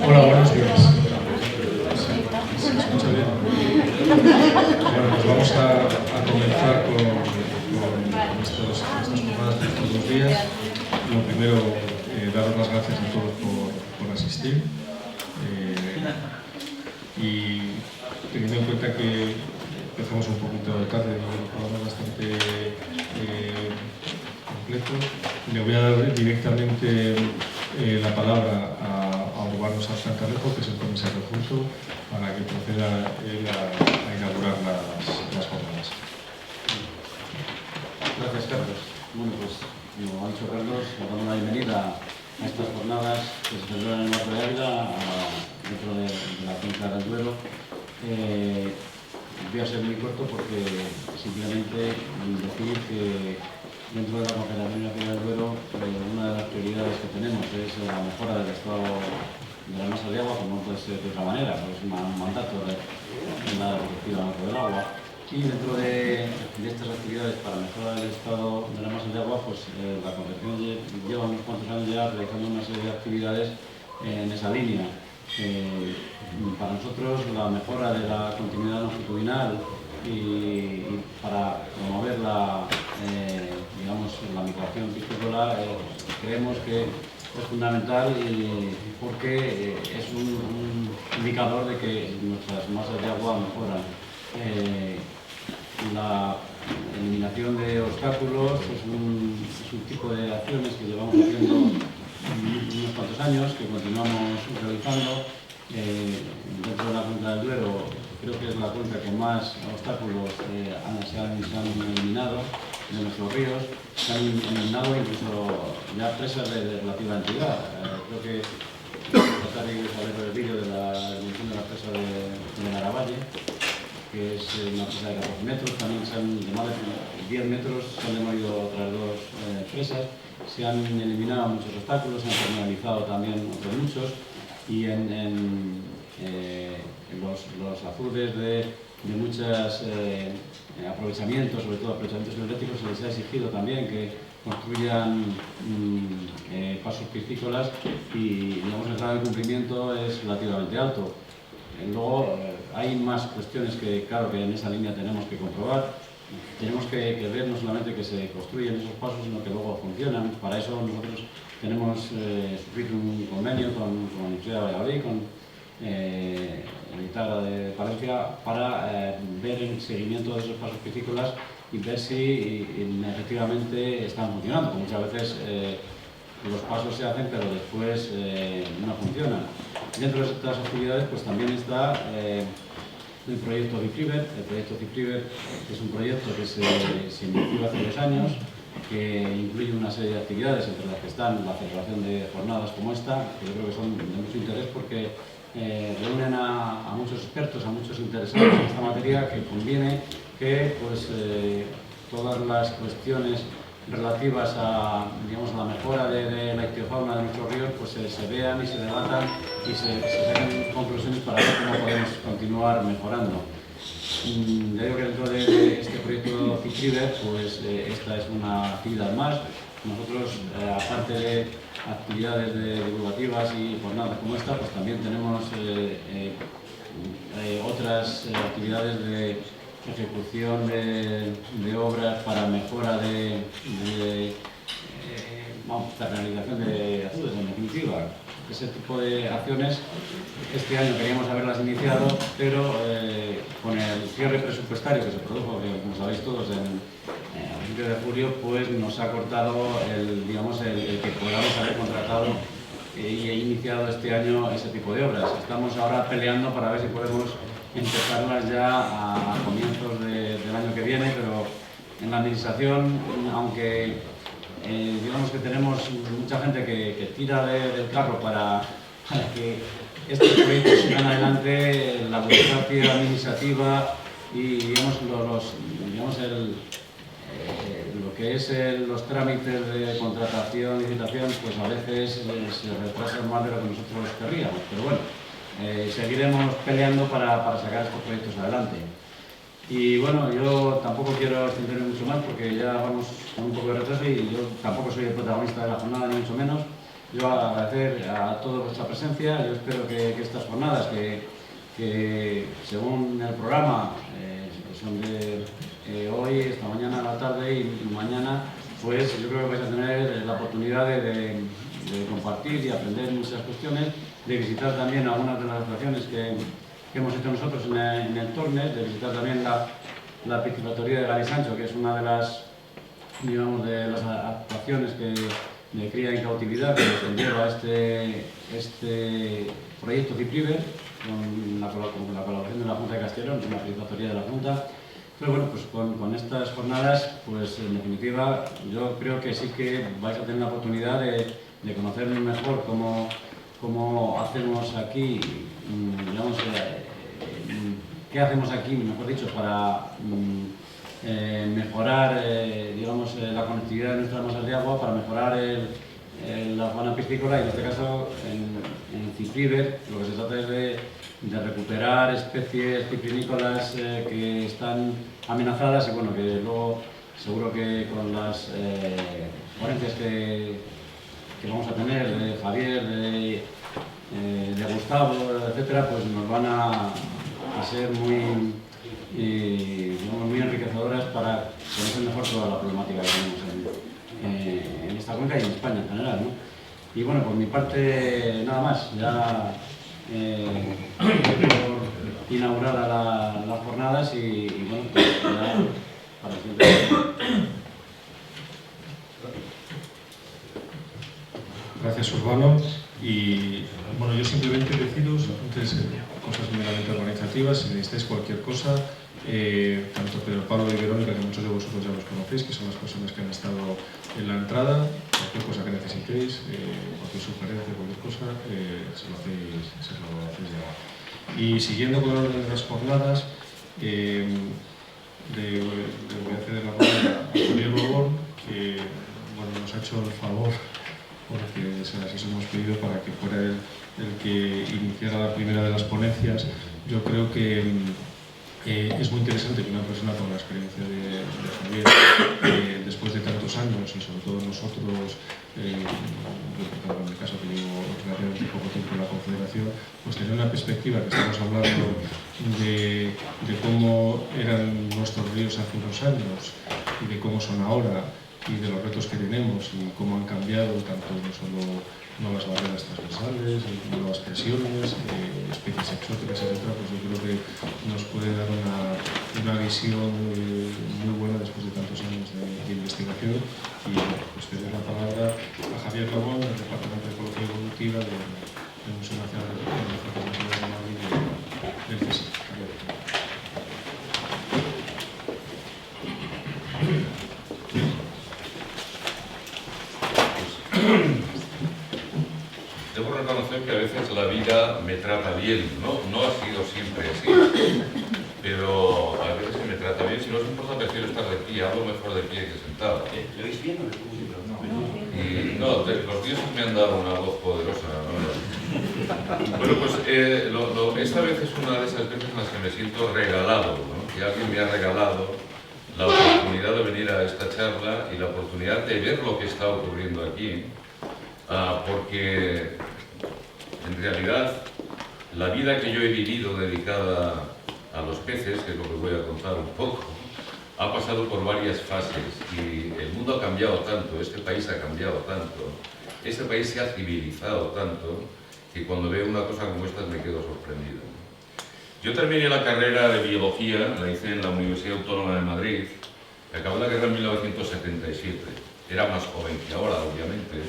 Hola, buenos días. ¿Se escucha bien? Bueno, pues vamos a comenzar con estas jornadas de estos 2 días. Lo primero, daros las gracias a todos por asistir. Y teniendo en cuenta que empezamos un poquito tarde y el programa es bastante completo, le voy a dar directamente la palabra a Urbano Sanz-Cantarejo, que es el comisario adjunto, para que proceda él a inaugurar las jornadas. Gracias, Carlos. Bueno, pues como ha dicho Carlos, le damos la bienvenida a estas jornadas que se celebran en el Norte de Ávila, dentro de la cuenca del Duero. Voy a ser muy corto porque simplemente decir que dentro de la Confederación Nacional del Duero, una de las prioridades que tenemos es la mejora del estado de la masa de agua, como no puede ser de otra manera, pues es un mandato de la Directiva Marco del Agua. Y dentro de estas actividades para mejorar el estado de la masa de agua, pues la Confederación lleva unos cuantos años ya realizando una serie de actividades en esa línea. Para nosotros la mejora de la continuidad longitudinal y para promover la migración piscícola creemos que es fundamental porque es un indicador de que nuestras masas de agua mejoran. La eliminación de obstáculos es un tipo de acciones que llevamos haciendo unos cuantos años, que continuamos realizando. Dentro de la cuenca del Duero creo que es la cuenca que más obstáculos se han eliminado de nuestros ríos. Se han eliminado incluso ya presas de relativa entidad. Creo que tratar de saber el vídeo de la eliminación de la presa de Naravalle, que es una presa de 14 metros, también de más de 10 metros se han demolido otras dos presas, se han eliminado muchos obstáculos, se han terminalizado también otros muchos, y en los azudes de muchos aprovechamientos, sobre todo aprovechamientos energéticos, se les ha exigido también que construyan pasos piscícolas y digamos, el grado de cumplimiento es relativamente alto. Luego hay más cuestiones que, claro, que en esa línea tenemos que comprobar. Tenemos que ver no solamente que se construyen esos pasos, sino que luego funcionan. Para eso nosotros tenemos suscrito un convenio con la Universidad de Valladolid, con el ITARA de Palencia, para ver el seguimiento de esos pasos piscícolas y ver si efectivamente están funcionando. Muchas veces los pasos se hacen, pero después no funcionan. Dentro de estas actividades pues también está el proyecto CIFRIBER. El proyecto CIFRIBER es un proyecto que se inició hace 2 años, que incluye una serie de actividades, entre las que están la celebración de jornadas como esta, que yo creo que son de mucho interés porque reúnen a muchos expertos, a muchos interesados en esta materia, que conviene que pues, todas las cuestiones relativas a, digamos, a la mejora de la ictiofauna de nuestros ríos pues se vean y se debatan y se saquen conclusiones para ver cómo podemos continuar mejorando. Ya digo que dentro de este proyecto CIFRIBER pues esta es una actividad más. Nosotros, aparte de actividades divulgativas y jornadas como esta, pues también tenemos otras actividades de ejecución de obras para mejora de realización de azudes, en definitiva. Ese tipo de acciones este año queríamos haberlas iniciado, pero con el cierre presupuestario que se produjo, como sabéis todos, a principios de julio, pues nos ha cortado el que podamos haber contratado y iniciado este año ese tipo de obras. Estamos ahora peleando para ver si podemos empezarlas ya a comienzos del año que viene, pero en la administración, aunque digamos que tenemos mucha gente que tira del carro para que estos proyectos sigan adelante, la burocracia administrativa y digamos, lo que es los trámites de contratación y licitación, pues a veces se retrasan más de lo que nosotros querríamos, pero bueno. Seguiremos peleando para sacar estos proyectos adelante. Y bueno, yo tampoco quiero extenderme mucho más porque ya vamos con un poco de retraso y yo tampoco soy el protagonista de la jornada, ni mucho menos. Yo agradecer a todos vuestra presencia. Yo espero que estas jornadas, que según el programa, son de hoy, esta mañana, a la tarde y mañana, pues yo creo que vais a tener la oportunidad de compartir y aprender muchas cuestiones, de visitar también algunas de las actuaciones que hemos hecho nosotros en el Tornes, de visitar también la piscifactoría de Gary Sancho, que es una de las, digamos, de las actuaciones de cría en cautividad que nos conlleva este proyecto Cipriver, con la colaboración de la Junta de Castellón, una piscifactoría de la Junta. Pero bueno, pues con estas jornadas, pues en definitiva, yo creo que sí que vais a tener la oportunidad de conocernos mejor cómo hacemos aquí, digamos, qué hacemos aquí, mejor dicho, para mejorar, digamos, la conectividad de nuestras masas de agua, para mejorar la fauna piscícola y en este caso en Cipriver lo que se trata es de recuperar especies ciprinícolas que están amenazadas y bueno, que luego seguro que con las ponencias que vamos a tener de Javier, de Gustavo, etcétera, pues nos van a ser muy enriquecedoras para conocer mejor toda la problemática que tenemos en esta cuenca y en España en general, ¿no? Y bueno, por mi parte nada más, ya por inaugurada las jornadas y bueno, pues ya para siempre. Gracias, Urbano. Y bueno, yo simplemente deciros, antes cosas meramente organizativas, si necesitáis cualquier cosa, tanto Pedro Pablo y Verónica, que muchos de vosotros ya los conocéis, que son las personas que han estado en la entrada, cualquier cosa que necesitéis, cualquier sugerencia, cualquier cosa, se lo hacéis llegar. Y siguiendo con el orden de las jornadas, le voy a ceder la palabra a Javier Bobón, que bueno, nos ha hecho el favor, porque se las hemos pedido para que fuera el que iniciara la primera de las ponencias. Yo creo que es muy interesante que una persona con la experiencia de Javier, después de tantos años y sobre todo nosotros, yo en mi caso que llevo relativamente poco tiempo en la Confederación, pues tener una perspectiva que estamos hablando de cómo eran nuestros ríos hace unos años y de cómo son ahora, y de los retos que tenemos y cómo han cambiado tanto no solo nuevas barreras transversales, nuevas presiones, especies exóticas, etc., pues yo creo que nos puede dar una visión muy buena después de tantos años de investigación. Y pues te doy la palabra a Javier Ramón, del Departamento de Ecología Evolutiva del Museo Nacional de Ciencias de Madrid del CSIC. Debo reconocer que a veces la vida me trata bien, no ha sido siempre así, pero a veces me trata bien. Si no os importa, prefiero estar de pie, hablo mejor de pie que sentado. ¿Lo oís bien o no? Y no, los dioses me han dado una voz poderosa, ¿no? Bueno, pues esta vez es una de esas veces en las que me siento regalado, ¿no? Que alguien me ha regalado la oportunidad de venir a esta charla y la oportunidad de ver lo que está ocurriendo aquí. Porque en realidad la vida que yo he vivido dedicada a los peces, que es lo que voy a contar un poco, ha pasado por varias fases y el mundo ha cambiado tanto, este país ha cambiado tanto, este país se ha civilizado tanto, que cuando veo una cosa como esta me quedo sorprendido. Yo terminé la carrera de biología, la hice en la Universidad Autónoma de Madrid, acabé la carrera en 1977, era más joven que ahora, obviamente.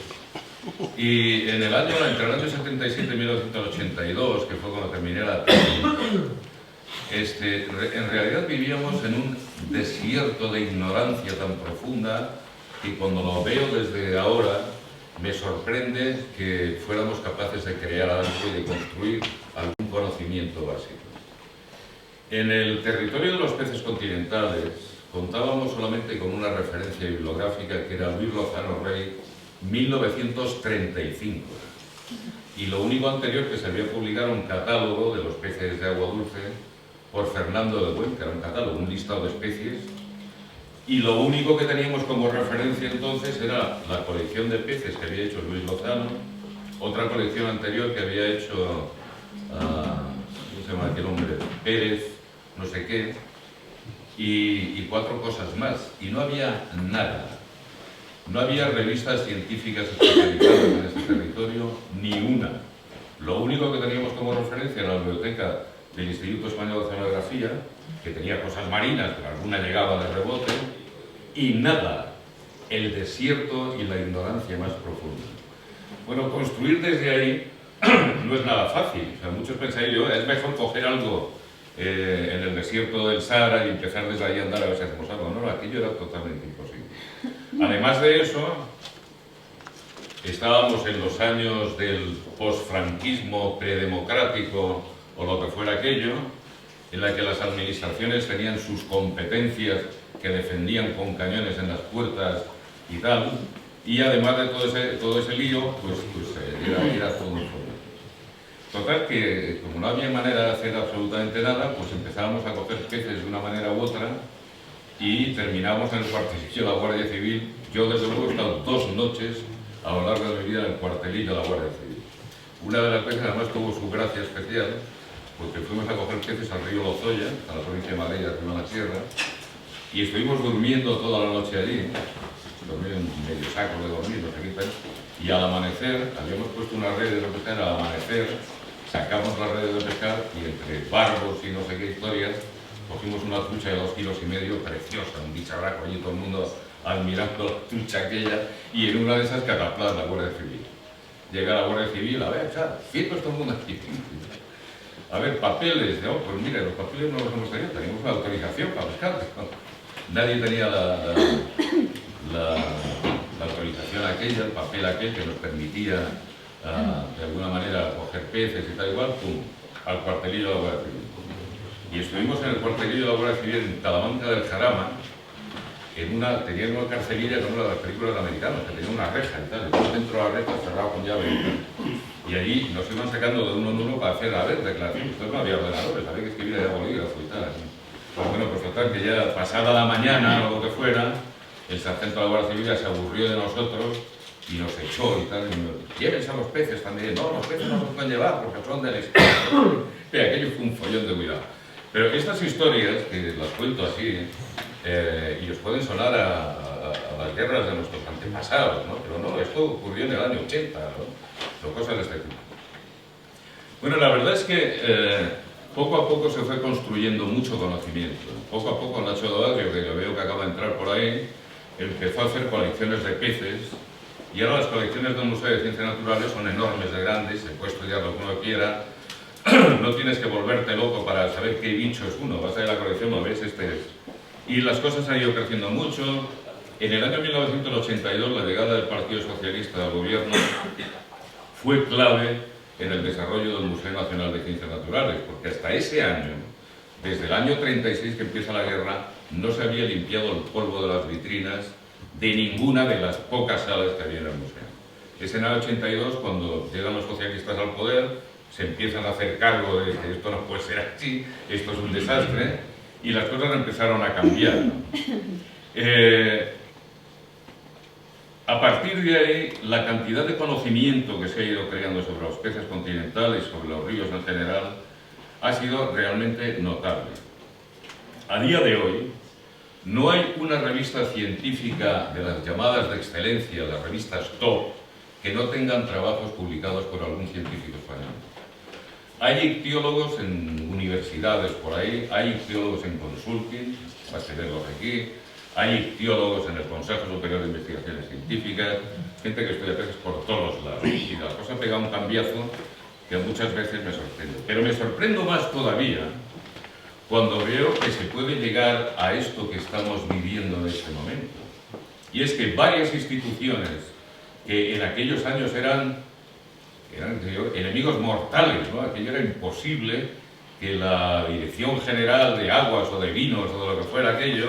Y entre el año 77 y 1982, que fue cuando terminé la técnica, en realidad vivíamos en un desierto de ignorancia tan profunda que cuando lo veo desde ahora me sorprende que fuéramos capaces de crear algo y de construir algún conocimiento básico. En el territorio de los peces continentales contábamos solamente con una referencia bibliográfica que era Luis Lozano Rey, 1935, y lo único anterior que se había publicado un catálogo de los peces de agua dulce por Fernando de Buen, que era un catálogo, un listado de especies, y lo único que teníamos como referencia entonces era la colección de peces que había hecho Luis Lozano, otra colección anterior que había hecho, ¿cómo se llama aquel hombre? Pérez, no sé qué, y 4 cosas más, y no había nada. No había revistas científicas especializadas en este territorio, ni una. Lo único que teníamos como referencia era la biblioteca del Instituto Español de Oceanografía, que tenía cosas marinas, pero alguna llegaba de rebote, y nada, el desierto y la ignorancia más profunda. Bueno, construir desde ahí no es nada fácil. O sea, muchos pensáis, es mejor coger algo en el desierto del Sahara y empezar desde ahí a andar a ver si hacemos algo. No, aquello era totalmente imposible. Además de eso, estábamos en los años del posfranquismo predemocrático o lo que fuera aquello, en la que las administraciones tenían sus competencias que defendían con cañones en las puertas y tal, y además de todo ese lío, pues era todo un problema. Total que, como no había manera de hacer absolutamente nada, pues empezábamos a coger peces de una manera u otra y terminamos en el cuartelillo de la Guardia Civil. Yo, desde luego, he estado 2 noches a lo largo de mi vida en el cuartelillo de la Guardia Civil. Una de las veces, además, tuvo su gracia especial, porque fuimos a coger peces al río Lozoya, a la provincia de Madrid, arriba de la sierra, y estuvimos durmiendo toda la noche allí, dormían medio saco de dormir, no sé qué tal, y al amanecer, habíamos puesto una red de pescar, al amanecer sacamos la red de pescar y entre barbos y no sé qué historias, cogimos una trucha de 2,5 kilos, preciosa, un bicharraco allí, todo el mundo admirando la trucha aquella, y en una de esas catapladas la Guardia Civil. Llega la Guardia Civil, a ver, chaval, firmes todo el mundo aquí. A ver, papeles, ¿no? Pues mira, los papeles no los hemos tenido, teníamos una autorización para pescar. Nadie tenía la autorización aquella, el papel aquel que nos permitía de alguna manera coger peces y tal igual, pum, al cuartelillo de la Guardia Civil. Y estuvimos en el cuartelillo de la Guardia Civil en Talamanca del Jarama, tenían una carcelilla como una de las películas americanas, que tenía una reja y tal, y dentro de la reja cerrado con llave y tal. Y allí nos iban sacando de uno en uno para hacer, a ver, declaraciones. Entonces no había ordenadores, había que escribir allá bolígrafo y tal. Pues bueno, pues total, que ya pasada la mañana o lo que fuera, el sargento de la Guardia Civil se aburrió de nosotros y nos echó y tal. Llévense a los peces también. No, los peces no se pueden llevar porque son del Estado. Pero aquello fue un follón de cuidado. Pero estas historias, que las cuento así, y os pueden sonar a las guerras de nuestros antepasados, ¿no? Pero no, esto ocurrió en el año 80, ¿no? Cosas de este tipo. Bueno, la verdad es que poco a poco se fue construyendo mucho conocimiento. Poco a poco Nacho Doadrio, que yo veo que acaba de entrar por ahí, empezó a hacer colecciones de peces, y ahora las colecciones del Museo de Ciencias Naturales son enormes de grandes, se puede estudiar lo que uno quiera, no tienes que volverte loco para saber qué bicho es uno, vas a ir a la colección, lo ves, este es. Y las cosas han ido creciendo mucho. En el año 1982 la llegada del Partido Socialista al gobierno fue clave en el desarrollo del Museo Nacional de Ciencias Naturales, porque hasta ese año, desde el año 36 que empieza la guerra, no se había limpiado el polvo de las vitrinas de ninguna de las pocas salas que había en el museo. Es en el 82 cuando llegan los socialistas al poder, se empiezan a hacer cargo de que esto no puede ser así, esto es un desastre, y las cosas empezaron a cambiar, ¿no? A partir de ahí, la cantidad de conocimiento que se ha ido creando sobre los peces continentales, sobre los ríos en general, ha sido realmente notable. A día de hoy, no hay una revista científica de las llamadas de excelencia, las revistas top, que no tengan trabajos publicados por algún científico español. Hay ictiólogos en universidades por ahí, hay ictiólogos en consulting, basta verlos aquí, hay ictiólogos en el Consejo Superior de Investigaciones Científicas, gente que estudia peces por todos lados. Y la cosa pega un cambiazo que muchas veces me sorprende. Pero me sorprendo más todavía cuando veo que se puede llegar a esto que estamos viviendo en este momento. Y es que varias instituciones que en aquellos años eran enemigos mortales, ¿no? Aquello era imposible que la Dirección General de Aguas o de Vinos o de lo que fuera aquello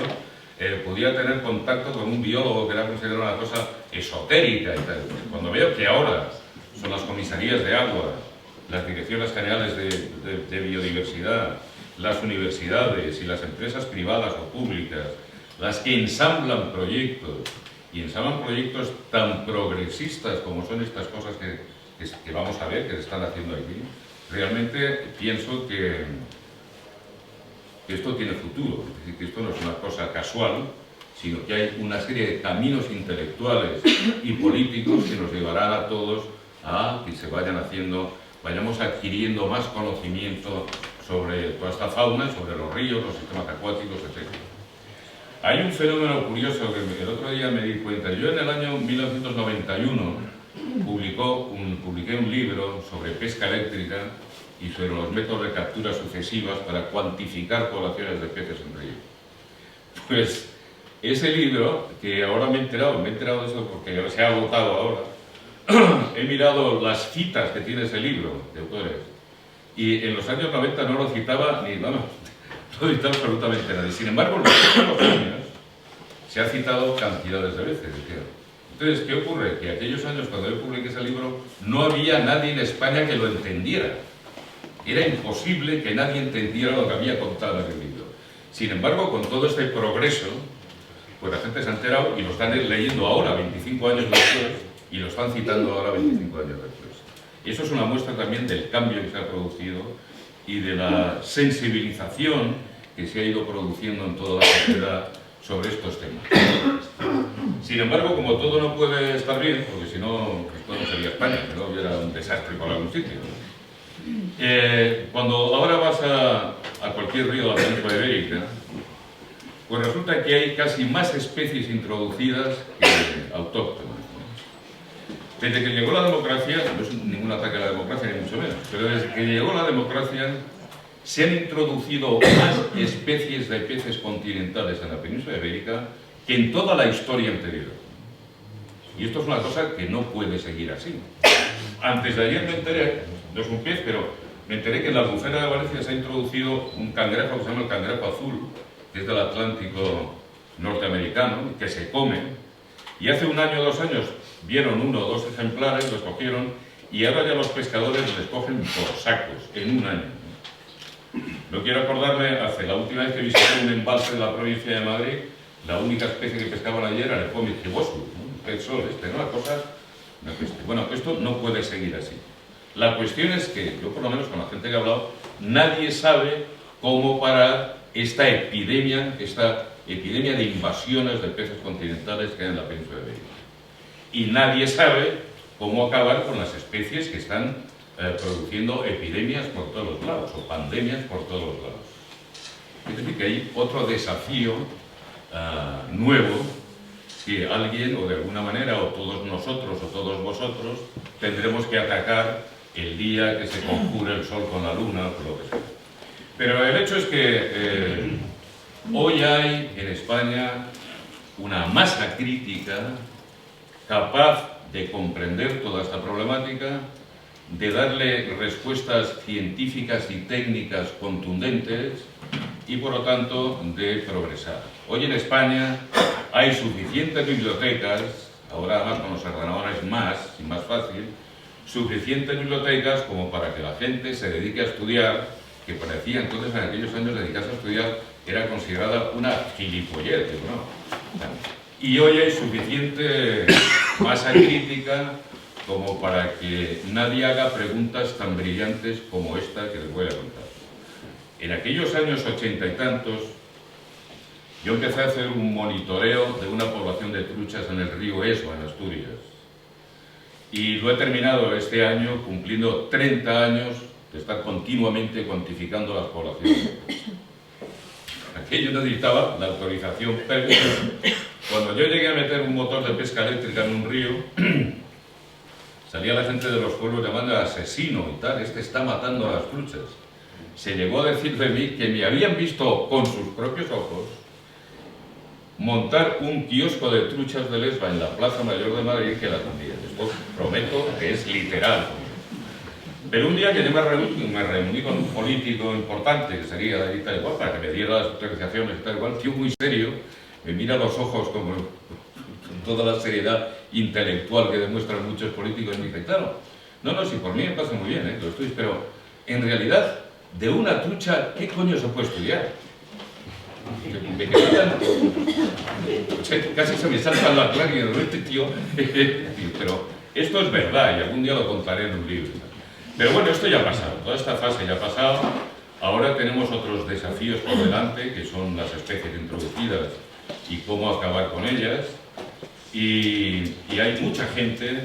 pudiera tener contacto con un biólogo que era considerado una cosa esotérica y tal. Cuando veo que ahora son las comisarías de agua, las direcciones generales de biodiversidad las universidades y las empresas privadas o públicas las que ensamblan proyectos, y ensamblan proyectos tan progresistas como son estas cosas que vamos a ver que se están haciendo aquí, realmente pienso que esto tiene futuro, es decir, que esto no es una cosa casual, sino que hay una serie de caminos intelectuales y políticos que nos llevarán a todos a que se vayan haciendo, vayamos adquiriendo más conocimiento sobre toda esta fauna, sobre los ríos, los sistemas acuáticos, etc. Hay un fenómeno curioso que el otro día me di cuenta. Yo en el año 1991 publiqué un libro sobre pesca eléctrica y sobre los métodos de captura sucesivas para cuantificar poblaciones de peces en río. Pues ese libro, que ahora me he enterado de eso porque se ha agotado ahora, he mirado las citas que tiene ese libro de autores y en los años 90 no lo citaba ni, vamos, no lo citaba absolutamente nadie. Sin embargo, en los últimos años se ha citado cantidades de veces. Entonces, ¿qué ocurre? Que aquellos años cuando yo publiqué ese libro no había nadie en España que lo entendiera. Era imposible que nadie entendiera lo que había contado en el libro. Sin embargo, con todo este progreso, pues la gente se ha enterado y lo están leyendo ahora, 25 años después, y lo están citando ahora, 25 años después. Y eso es una muestra también del cambio que se ha producido y de la sensibilización que se ha ido produciendo en toda la sociedad sobre estos temas. Sin embargo, como todo no puede estar bien, porque si no, esto no sería España, si no hubiera un desastre por algún sitio. Cuando ahora vas a cualquier río de la península ibérica, pues resulta que hay casi más especies introducidas que autóctonas. Desde que llegó la democracia, no es ningún ataque a la democracia ni mucho menos, pero desde que llegó la democracia se han introducido más especies de peces continentales en la península ibérica que en toda la historia anterior. Y esto es una cosa que no puede seguir así. Antes de ayer me enteré, no es un pez, pero me enteré que en la Albufera de Valencia se ha introducido un cangrejo que se llama el cangrejo azul, que es del Atlántico norteamericano, que se come. Y hace un año o 2 años vieron 1 o 2 ejemplares, los cogieron, y ahora ya los pescadores les cogen por sacos, en un año. No quiero acordarme, hace la última vez que visité un embalse de la provincia de Madrid, la única especie que pescaban ayer era el Pomix gibosus, ¿no? El pez sol, ¿no? La cosa, una peste. Bueno, esto no puede seguir así. La cuestión es que, yo por lo menos con la gente que he hablado, nadie sabe cómo parar esta epidemia de invasiones de peces continentales que hay en la península ibérica. Y nadie sabe cómo acabar con las especies que están produciendo epidemias por todos los lados, o pandemias por todos los lados. Es decir, que hay otro desafío nuevo que alguien, o de alguna manera, o todos nosotros, o todos vosotros, tendremos que atacar el día que se conjure el sol con la luna, o lo que sea. Pero el hecho es que hoy hay en España una masa crítica capaz de comprender toda esta problemática, de darle respuestas científicas y técnicas contundentes y, por lo tanto, de progresar. Hoy en España hay suficientes bibliotecas, ahora además con los ordenadores más y más fácil, suficientes bibliotecas como para que la gente se dedique a estudiar, que parecía entonces en aquellos años dedicarse a estudiar era considerada una gilipollez, ¿no? Y hoy hay suficiente masa crítica como para que nadie haga preguntas tan brillantes como esta que les voy a contar. En aquellos años 80 y tantos, yo empecé a hacer un monitoreo de una población de truchas en el río Esma, en Asturias. Y lo he terminado este año cumpliendo 30 años de estar continuamente cuantificando las poblaciones. Aquello necesitaba la autorización previa. Cuando yo llegué a meter un motor de pesca eléctrica en un río, salía la gente de los pueblos llamando asesino y tal, este está matando a las truchas. Se llegó a decir de mí que me habían visto con sus propios ojos montar un kiosco de truchas de Lesba en la Plaza Mayor de Madrid que la atendía. Esto prometo que es literal. Pero un día que yo me reuní con un político importante, que sería de tal igual, para que me diera las autorizaciones y tal igual, tío muy serio, me mira a los ojos como con toda la seriedad intelectual que demuestran muchos políticos y me dice, claro, no, si por mí me pasa muy bien, lo estoy, pero en realidad de una trucha, ¿qué coño se puede estudiar? Me quedan... Casi se me salta la clave de este tío. Pero esto es verdad y algún día lo contaré en un libro. Pero bueno, esto ya ha pasado, toda esta fase ya ha pasado. Ahora tenemos otros desafíos por delante, que son las especies introducidas y cómo acabar con ellas. Y hay mucha gente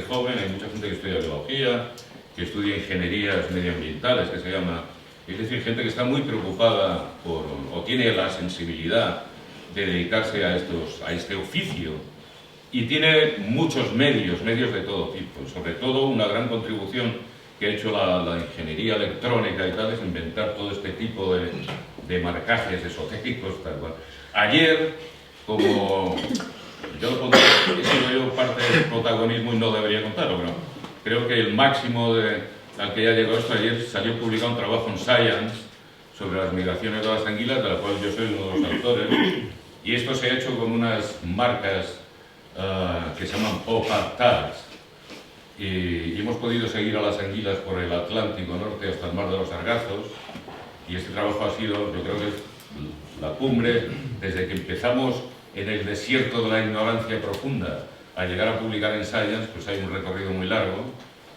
joven, hay mucha gente que estudia biología, que estudia ingenierías medioambientales, que se llama, es decir, gente que está muy preocupada por, o tiene la sensibilidad de dedicarse a este oficio, y tiene muchos medios de todo tipo. Sobre todo una gran contribución que ha hecho la ingeniería electrónica y tal, es inventar todo este tipo de marcajes esotéricos, tal cual. Ayer, como yo lo pondré, he sido yo parte del protagonismo y no debería contarlo, pero creo que el máximo al que ya llegó esto, ayer salió publicado un trabajo en Science sobre las migraciones de las anguilas, de la cual yo soy uno de los autores, y esto se ha hecho con unas marcas que se llaman pop-up tags, y hemos podido seguir a las anguilas por el Atlántico Norte hasta el Mar de los Sargazos, y este trabajo ha sido, yo creo que es la cumbre, desde que empezamos en el desierto de la ignorancia profunda a llegar a publicar en Science, pues hay un recorrido muy largo,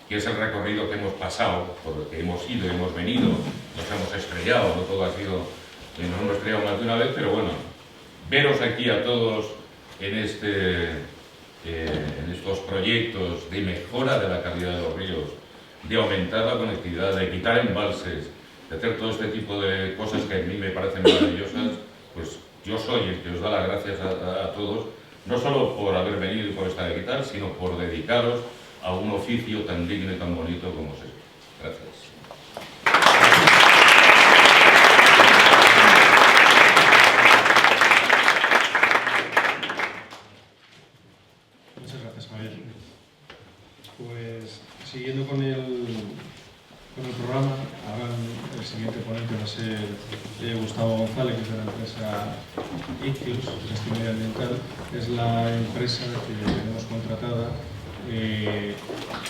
que es el recorrido que hemos pasado, por el que hemos ido, hemos venido, nos hemos estrellado, no todo ha sido, nos hemos estrellado más de una vez, pero bueno, veros aquí a todos en estos proyectos de mejora de la calidad de los ríos, de aumentar la conectividad, de quitar embalses, de hacer todo este tipo de cosas que a mí me parecen maravillosas, pues yo soy el que os da las gracias a todos, no solo por haber venido y por estar aquí tal, sino por dedicaros a un oficio tan digno y tan bonito como es este. Gracias. Muchas gracias, Javier. Pues siguiendo con el programa, ahora el siguiente ponente va a ser Gustavo González, que es de la empresa Ictios, Gestión Medioambiental. Es la empresa que tenemos contratada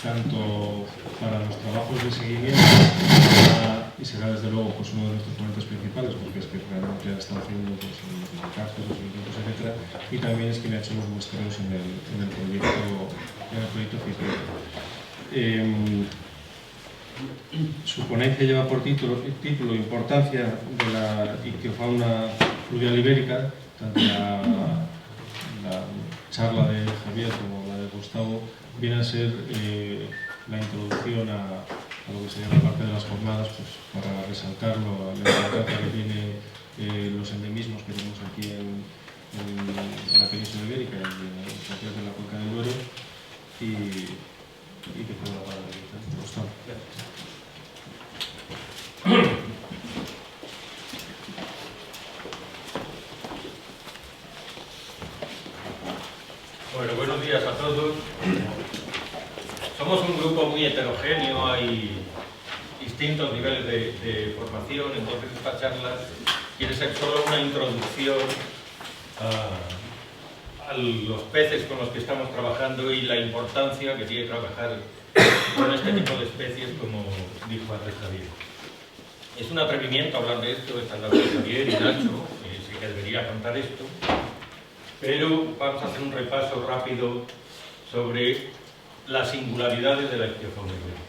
tanto para los trabajos de seguimiento y será desde luego pues, uno de nuestros ponentes principales, porque es que realmente ha estado haciendo pues, los marcajes, los eventos, etc. Y también es quien ha hecho los muestreos en el proyecto FIPE. Su ponencia lleva por título Importancia de la ictiofauna fluvial ibérica. Tanto la charla de Javier como la de Gustavo viene a ser la introducción a lo que sería la parte de las jornadas, pues, para resaltar la importancia que tiene los endemismos que tenemos aquí en la península ibérica, en concreto en la cuenca del Duero, y que fue la palabra de Gustavo. Bueno, buenos días a todos. Somos un grupo muy heterogéneo, hay distintos niveles de formación, entonces esta charla quiere ser solo una introducción a los peces con los que estamos trabajando y la importancia que tiene trabajar con este tipo de especies, como dijo antes Javier. Es un atrevimiento hablar de esto, están hablando Javier y Nacho, sé que debería contar esto, pero vamos a hacer un repaso rápido sobre las singularidades de la ictiofauna ibérica.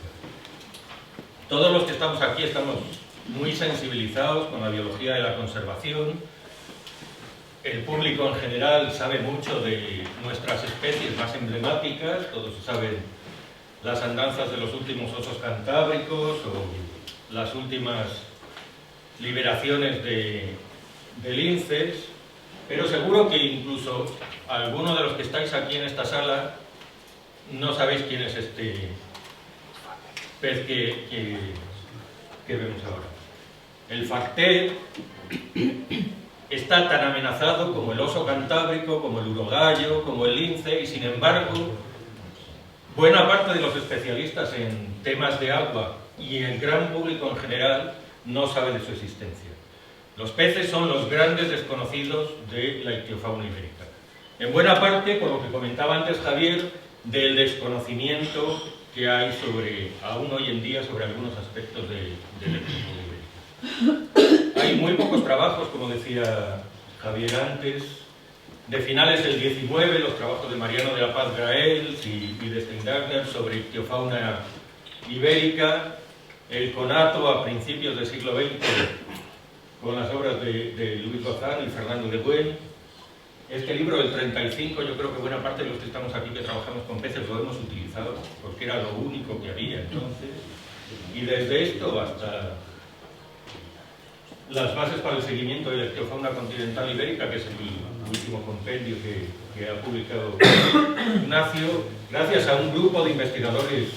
Todos los que estamos aquí estamos muy sensibilizados con la biología de la conservación. El público en general sabe mucho de nuestras especies más emblemáticas, todos saben las andanzas de los últimos osos cantábricos o las últimas liberaciones de linces, pero seguro que incluso alguno de los que estáis aquí en esta sala no sabéis quién es este pez que vemos ahora. El facté está tan amenazado como el oso cantábrico, como el urogallo, como el lince, y sin embargo, buena parte de los especialistas en temas de agua y el gran público en general no sabe de su existencia. Los peces son los grandes desconocidos de la ictiofauna ibérica. En buena parte, por lo que comentaba antes Javier, del desconocimiento que hay aún hoy en día sobre algunos aspectos del ibérico. Hay muy pocos trabajos, como decía Javier antes, de finales del XIX, los trabajos de Mariano de la Paz Graels y de Steingartner sobre ictiofauna ibérica, el conato a principios del siglo XX con las obras de Luis Lozano y Fernando de Buen. Este libro del 35, yo creo que buena parte de los que estamos aquí que trabajamos con peces lo hemos utilizado, porque era lo único que había entonces. Y desde esto hasta las bases para el seguimiento de la ictiofauna continental ibérica, que es el último compendio que ha publicado Ignacio, gracias a un grupo de investigadores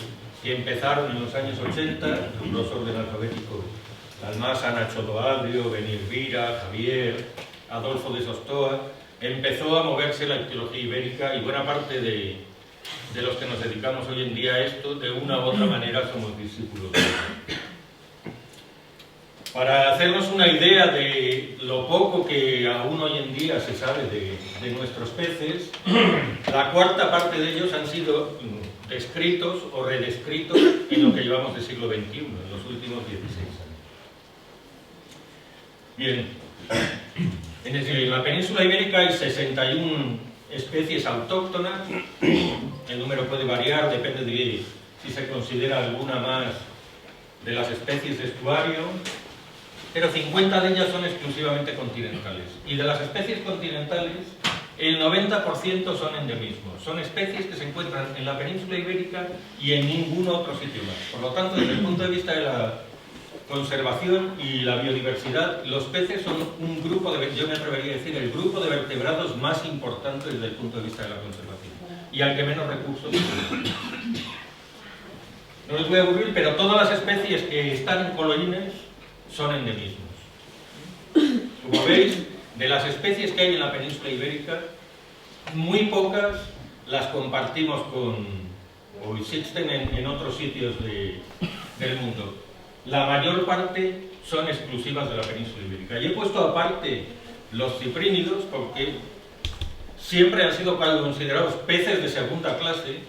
que empezaron en los años 80, un grosor del alfabético: Almasa, Nacho Doadrio, Benir Vira, Javier, Adolfo de Sostoa. Empezó a moverse la ictiología ibérica y buena parte de los que nos dedicamos hoy en día a esto, de una u otra manera somos discípulos de él. Para hacernos una idea de lo poco que aún hoy en día se sabe de nuestros peces, la cuarta parte de ellos han sido descritos o redescritos en lo que llevamos del siglo XXI, en los últimos 16 años. Bien, en la península ibérica hay 61 especies autóctonas. El número puede variar, depende de si se considera alguna más de las especies de estuario, pero 50 de ellas son exclusivamente continentales. Y de las especies continentales, el 90% son endemismos. Son especies que se encuentran en la península ibérica y en ningún otro sitio más. Por lo tanto, desde el punto de vista de la conservación y la biodiversidad, los peces son un grupo yo me atrevería a decir, el grupo de vertebrados más importante desde el punto de vista de la conservación. Y al que menos recursos. No les voy a aburrir, pero todas las especies que están en colorines son endemismos. Como veis, de las especies que hay en la península ibérica, muy pocas las compartimos o existen en otros sitios del mundo. La mayor parte son exclusivas de la península ibérica. Y he puesto aparte los ciprínidos porque siempre han sido considerados peces de segunda clase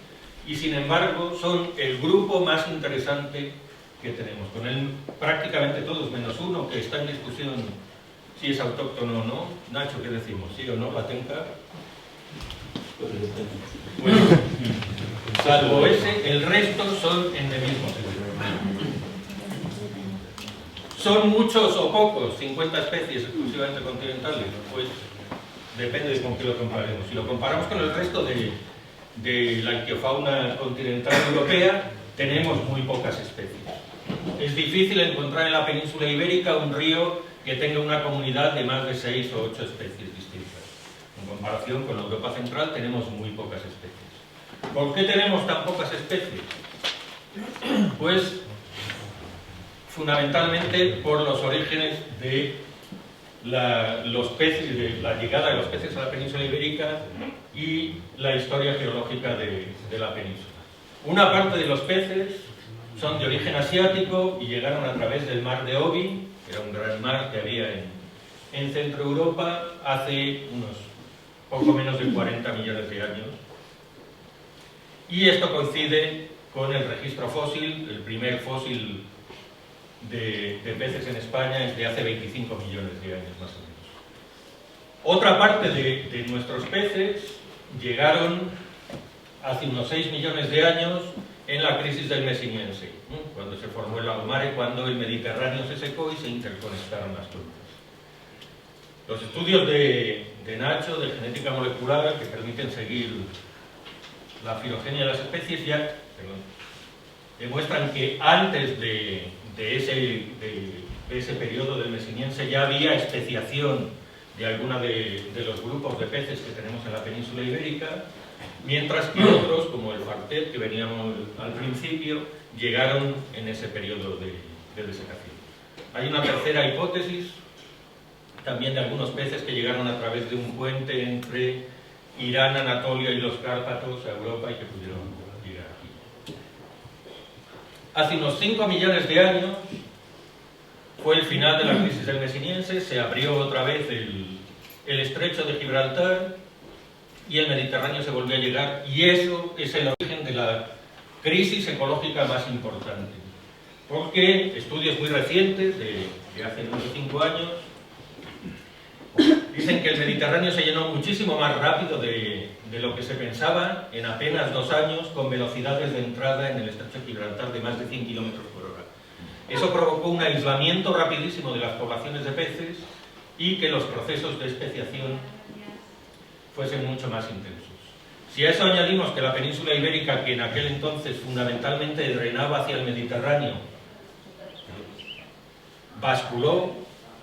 y sin embargo son el grupo más interesante que tenemos. Con él prácticamente todos, menos uno que está en discusión si es autóctono o no. Nacho, ¿qué decimos? ¿Sí o no? ¿La tenca? Bueno, salvo ese, el resto son endemismos. ¿Son muchos o pocos? 50 especies exclusivamente continentales. Pues depende de con qué lo comparemos. Si lo comparamos con el resto de la ictiofauna continental europea, tenemos muy pocas especies. Es difícil encontrar en la península ibérica un río que tenga una comunidad de más de 6 o 8 especies distintas. En comparación con la Europa central tenemos muy pocas especies. ¿Por qué tenemos tan pocas especies? Pues fundamentalmente por los orígenes de los peces, de la llegada de los peces a la península ibérica y la historia geológica de la península. Una parte de los peces son de origen asiático y llegaron a través del mar de Obi, que era un gran mar que había en Centro Europa hace unos poco menos de 40 millones de años. Y esto coincide con el registro fósil. El primer fósil de peces en España es de hace 25 millones de años más o menos. Otra parte de nuestros peces llegaron hace unos 6 millones de años en la crisis del Messiniense, cuando se formó el lago Mare, cuando el Mediterráneo se secó y se interconectaron las cuencas. Los estudios de Nacho, de genética molecular, que permiten seguir la filogenia de las especies, demuestran que antes de ese periodo del Messiniense ya había especiación de alguna de los grupos de peces que tenemos en la península ibérica, mientras que otros, como el fartet que veníamos al principio, llegaron en ese periodo de desecación. Hay una tercera hipótesis, también de algunos peces que llegaron a través de un puente entre Irán, Anatolia y los Cárpatos a Europa y que pudieron llegar aquí. Hace unos 5 millones de años fue el final de la crisis del Messiniense, se abrió otra vez el estrecho de Gibraltar y el Mediterráneo se volvió a llegar, y eso es el origen de la crisis ecológica más importante. Porque estudios muy recientes, de hace unos 5 años, dicen que el Mediterráneo se llenó muchísimo más rápido de lo que se pensaba, en apenas 2 años, con velocidades de entrada en el estrecho de Gibraltar de más de 100 km por hora. Eso provocó un aislamiento rapidísimo de las poblaciones de peces y que los procesos de especiación fuesen mucho más intensos. Si a eso añadimos que la península ibérica, que en aquel entonces fundamentalmente drenaba hacia el Mediterráneo, basculó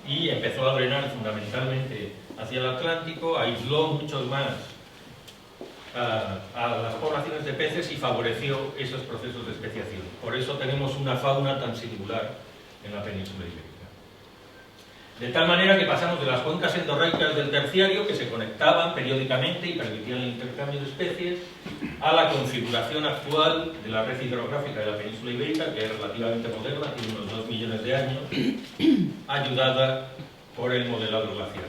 y empezó a drenar fundamentalmente hacia el Atlántico, aisló mucho más a las poblaciones de peces y favoreció esos procesos de especiación. Por eso tenemos una fauna tan singular en la península ibérica. De tal manera que pasamos de las cuencas endorreicas del Terciario, que se conectaban periódicamente y permitían el intercambio de especies, a la configuración actual de la red hidrográfica de la península ibérica, que es relativamente moderna, tiene unos 2 millones de años, ayudada por el modelado glacial,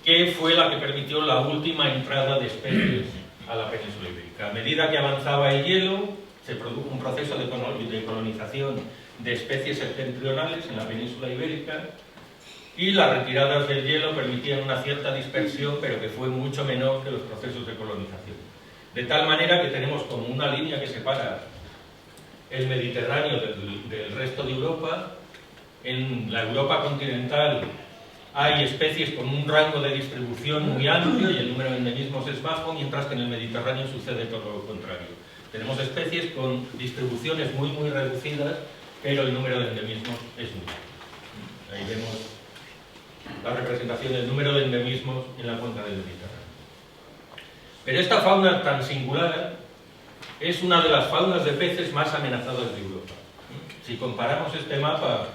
que fue la que permitió la última entrada de especies a la península ibérica. A medida que avanzaba el hielo, se produjo un proceso de colonización de especies septentrionales en la península ibérica, y las retiradas del hielo permitían una cierta dispersión, pero que fue mucho menor que los procesos de colonización. De tal manera que tenemos como una línea que separa el Mediterráneo del resto de Europa. En la Europa continental hay especies con un rango de distribución muy amplio y el número de endemismos es bajo, mientras que en el Mediterráneo sucede todo lo contrario. Tenemos especies con distribuciones muy reducidas, pero el número de endemismos es muy bajo. Ahí vemos la representación del número de endemismos en la cuenca del Mediterráneo. Pero esta fauna tan singular es una de las faunas de peces más amenazadas de Europa. Si comparamos este mapa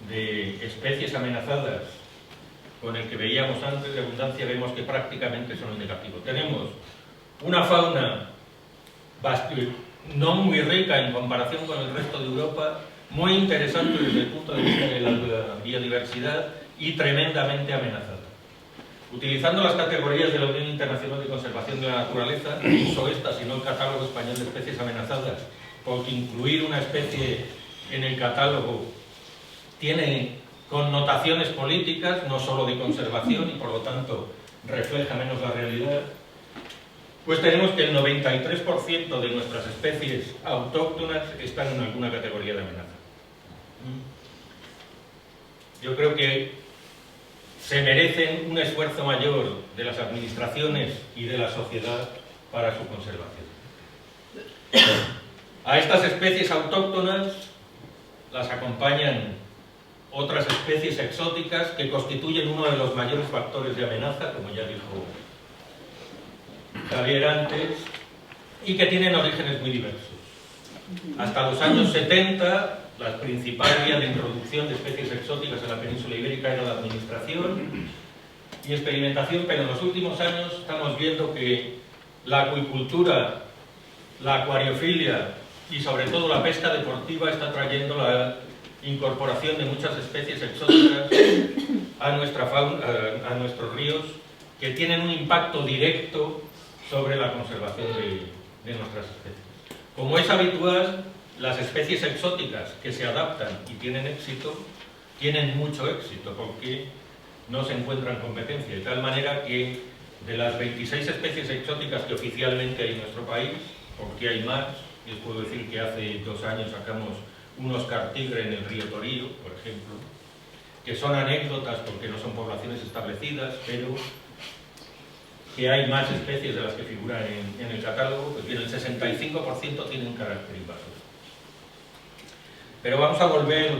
de especies amenazadas con el que veíamos antes de abundancia, vemos que prácticamente son el negativo. Tenemos una fauna no muy rica en comparación con el resto de Europa, muy interesante desde el punto de vista de la biodiversidad, y tremendamente amenazada. Utilizando las categorías de la Unión Internacional de Conservación de la Naturaleza, no uso esta, sino el Catálogo Español de Especies Amenazadas, porque incluir una especie en el catálogo tiene connotaciones políticas, no solo de conservación, y por lo tanto refleja menos la realidad, pues tenemos que el 93% de nuestras especies autóctonas están en alguna categoría de amenaza. Yo creo que se merecen un esfuerzo mayor de las administraciones y de la sociedad para su conservación. A estas especies autóctonas las acompañan otras especies exóticas que constituyen uno de los mayores factores de amenaza, como ya dijo Javier antes, y que tienen orígenes muy diversos. Hasta los años 70, la principal vía de introducción de especies exóticas en la península ibérica era la administración y experimentación, pero en los últimos años estamos viendo que la acuicultura, la acuariofilia y sobre todo la pesca deportiva está trayendo la incorporación de muchas especies exóticas a nuestra fauna, a nuestros ríos, que tienen un impacto directo sobre la conservación de nuestras especies. Como es habitual, las especies exóticas que se adaptan y tienen éxito, tienen mucho éxito porque no se encuentran competencia, de tal manera que de las 26 especies exóticas que oficialmente hay en nuestro país, porque hay más, les puedo decir que hace 2 años sacamos un Oscar tigre en el río Torío, por ejemplo, que son anécdotas porque no son poblaciones establecidas, pero que hay más especies de las que figuran en el catálogo, pues bien, el 65% tienen carácter invasor. Pero vamos a volver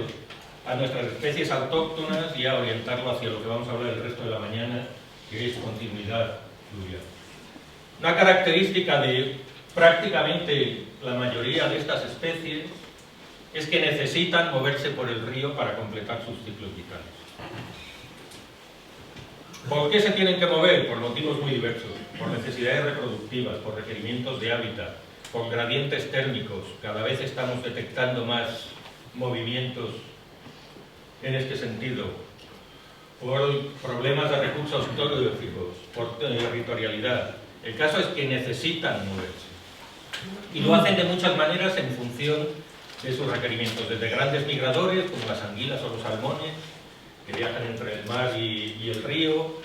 a nuestras especies autóctonas y a orientarlo hacia lo que vamos a hablar el resto de la mañana, que es continuidad fluvial. Una característica de prácticamente la mayoría de estas especies es que necesitan moverse por el río para completar sus ciclos vitales. ¿Por qué se tienen que mover? Por motivos muy diversos, por necesidades reproductivas, por requerimientos de hábitat, por gradientes térmicos. Cada vez estamos detectando más movimientos en este sentido, por problemas de recursos biológicos, por territorialidad. El caso es que necesitan moverse. Y lo hacen de muchas maneras en función de sus requerimientos, desde grandes migradores, como las anguilas o los salmones, que viajan entre el mar y el río,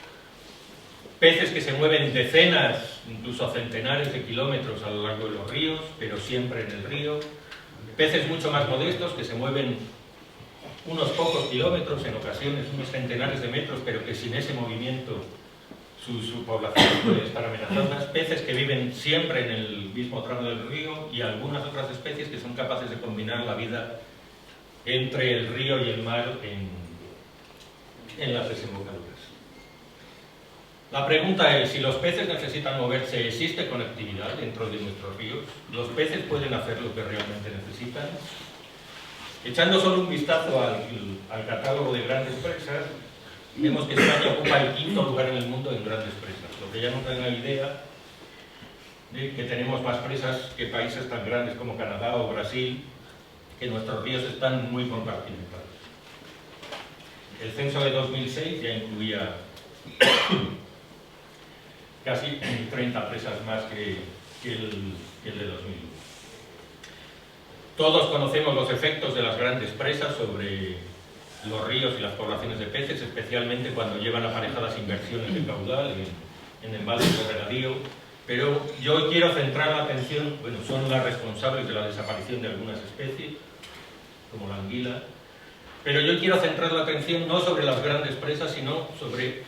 peces que se mueven decenas, incluso centenares de kilómetros a lo largo de los ríos, pero siempre en el río, peces mucho más modestos que se mueven unos pocos kilómetros, en ocasiones unos centenares de metros, pero que sin ese movimiento su población puede estar amenazada, peces que viven siempre en el mismo tramo del río y algunas otras especies que son capaces de combinar la vida entre el río y el mar en las desembocaduras. La pregunta es, si los peces necesitan moverse, ¿existe conectividad dentro de nuestros ríos? ¿Los peces pueden hacer lo que realmente necesitan? Echando solo un vistazo al catálogo de grandes presas, vemos que España ocupa el 5º lugar en el mundo en grandes presas, lo que ya nos da una idea de que tenemos más presas que países tan grandes como Canadá o Brasil, que nuestros ríos están muy compartimentados. El censo de 2006 ya incluía casi 30 presas más que el de 2001. Todos conocemos los efectos de las grandes presas sobre los ríos y las poblaciones de peces, especialmente cuando llevan aparejadas inversiones de caudal en embalses de regadío, pero yo quiero centrar la atención, bueno, son las responsables de la desaparición de algunas especies, como la anguila, pero yo quiero centrar la atención no sobre las grandes presas, sino sobre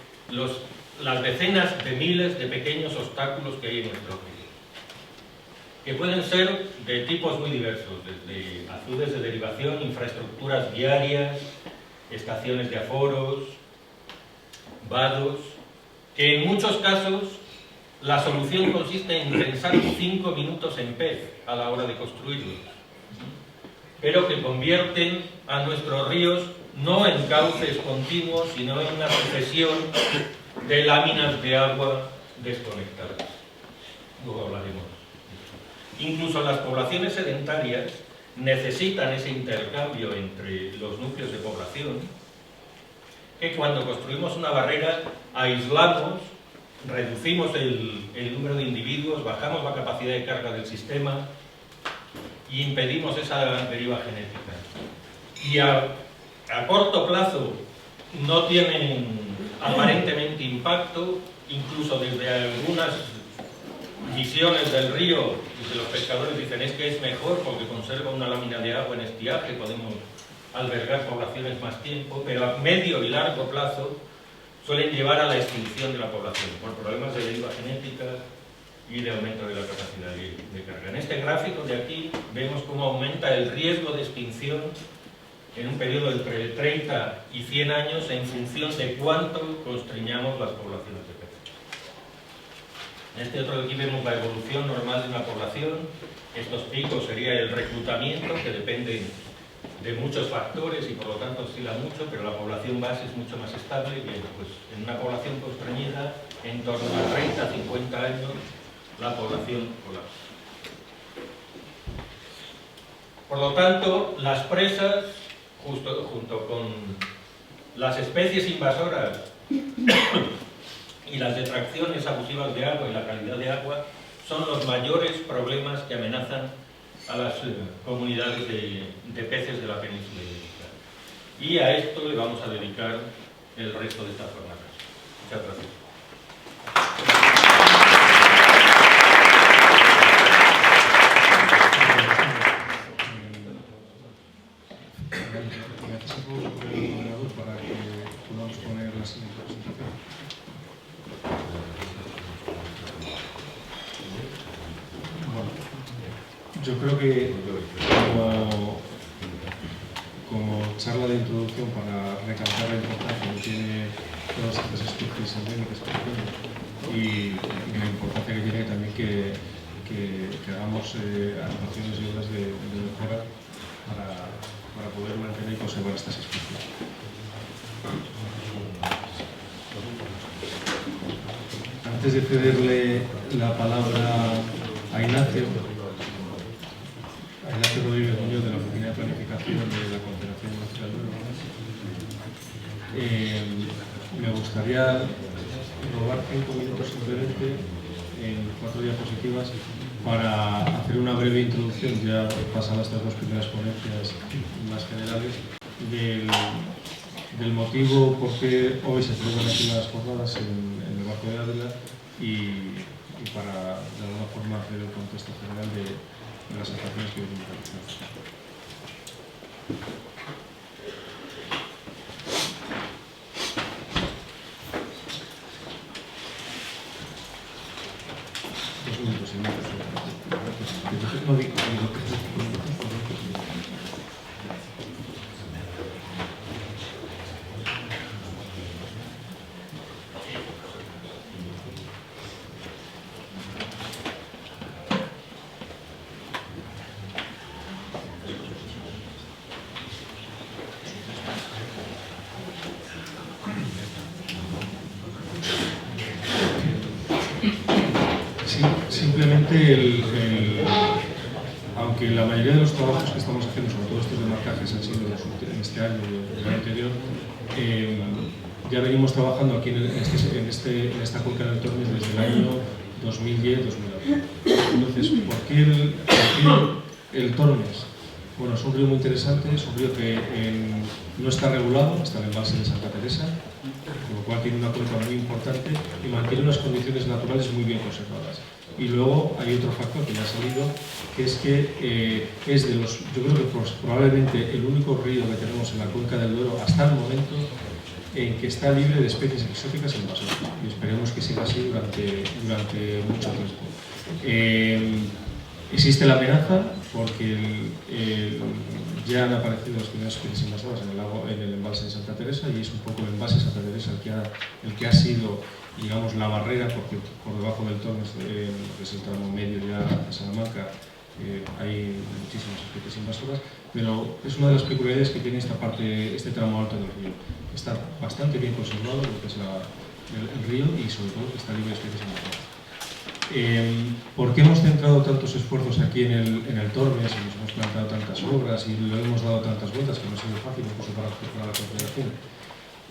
las decenas de miles de pequeños obstáculos que hay en nuestro río, que pueden ser de tipos muy diversos, desde azudes de derivación, infraestructuras viarias, estaciones de aforos, vados, que en muchos casos la solución consiste en pensar 5 minutos en pez a la hora de construirlos, pero que convierten a nuestros ríos no en cauces continuos, sino en una sucesión de láminas de agua desconectadas. Luego hablaremos. Incluso las poblaciones sedentarias necesitan ese intercambio entre los núcleos de población, que cuando construimos una barrera aislamos, reducimos el número de individuos, bajamos la capacidad de carga del sistema y impedimos esa deriva genética. Y a corto plazo no tienen aparentemente impacto, incluso desde algunas visiones del río, desde los pescadores dicen es que es mejor porque conserva una lámina de agua en estiaje, podemos albergar poblaciones más tiempo, pero a medio y largo plazo suelen llevar a la extinción de la población por problemas de deriva genética y de aumento de la capacidad de carga. En este gráfico de aquí vemos cómo aumenta el riesgo de extinción en un periodo entre 30 y 100 años en función de cuánto constriñamos las poblaciones de peces. En este otro de aquí vemos la evolución normal de una población. Estos picos sería el reclutamiento, que depende de muchos factores y por lo tanto oscila mucho, pero la población base es mucho más estable. Bien, pues en una población constreñida, en torno a 30 50 años, la población colapsa. Por lo tanto, las presas, junto con las especies invasoras y las detracciones abusivas de agua y la calidad de agua, son los mayores problemas que amenazan a las comunidades de peces de la península ibérica. Y a esto le vamos a dedicar el resto de estas jornadas. Muchas gracias. Para que podamos poner la siguiente presentación. Bueno, yo creo que como charla de introducción para recalcar la importancia que tiene todas estas especies endémicas y la importancia que tiene también que hagamos anotaciones y obras de mejora para poder mantener y conservar estas especies. Antes de cederle la palabra a Ignacio Rodríguez Muñoz, de la Oficina de Planificación de la Confederación Nacional de Uruguay, me gustaría robar 5 minutos simplemente en 4 diapositivas para hacer una breve introducción, ya pasadas estas 2 primeras ponencias más generales, del motivo por qué hoy se celebran aquí las jornadas en el Barco de Ávila y para, de alguna forma, hacer el contexto general de las actuaciones que venimos realizando. Simplemente aunque la mayoría de los trabajos que estamos haciendo, sobre todo estos de marcajes, han sido en este año y el año anterior, ya venimos trabajando aquí en esta cuenca del Tormes desde el año 2010-2011. Entonces, ¿por qué el Tormes? Bueno, es un río muy interesante, es un río que no está regulado, está en el embalse de Santa Teresa, con lo cual tiene una cuenca muy importante y mantiene unas condiciones naturales muy bien conservadas. Y luego hay otro factor que ya ha salido, que es que es de los, yo creo que probablemente el único río que tenemos en la cuenca del Duero hasta el momento en que está libre de especies exóticas invasoras. Y esperemos que siga así durante mucho tiempo. Existe la amenaza porque ya han aparecido las primeras especies invasoras en el embalse de Santa Teresa, y es un poco el embalse de Santa Teresa el que ha sido, digamos, la barrera, porque por debajo del Tormes, que es el tramo medio ya de Salamanca, hay muchísimas especies invasoras, pero es una de las peculiaridades que tiene este tramo alto del río. Está bastante bien conservado lo que es el río, y sobre todo que está libre de especies invasoras. ¿Por qué hemos centrado tantos esfuerzos aquí en el Tormes y nos hemos plantado tantas obras y le hemos dado tantas vueltas, que no ha sido fácil incluso para la Confederación?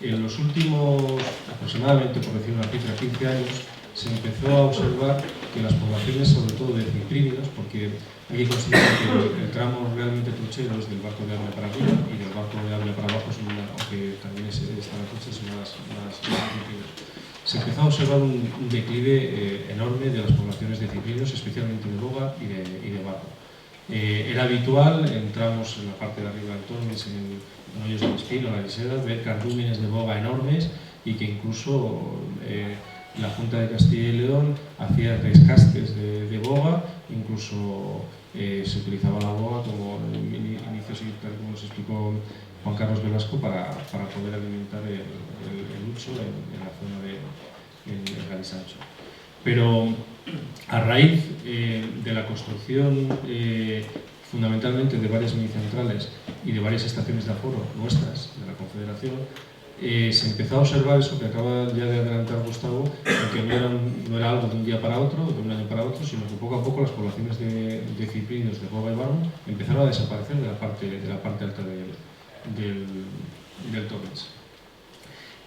En los últimos, aproximadamente, por decir una cifra, 15 años, se empezó a observar que las poblaciones, sobre todo de ciprínidos, porque hay que considerar que el tramo realmente truchero es del Barco de Ávila para arriba y del Barco de Ávila para abajo, aunque también están las truchas más ciprínidos. Se empezó a observar un declive enorme de las poblaciones de ciprínidos, especialmente de boga y de barro. Era habitual, entramos en la parte de arriba del Tormes, en Hoyos del Espino, la Liseda, ver cardúmenes de boga enormes, y que incluso la Junta de Castilla y León hacía rescastes de boga, incluso se utilizaba la boga como inicios, tal como nos explicó Juan Carlos Velasco, para poder alimentar el ucho en la zona del Galisancho. Pero a raíz de la construcción fundamentalmente de varias minicentrales y de varias estaciones de aforo nuestras, de la Confederación, se empezó a observar eso que acaba ya de adelantar Gustavo, que no era algo de un día para otro, de un año para otro, sino que poco a poco las poblaciones de ciprínidos de boga y barro empezaron a desaparecer de la parte alta del Tormes.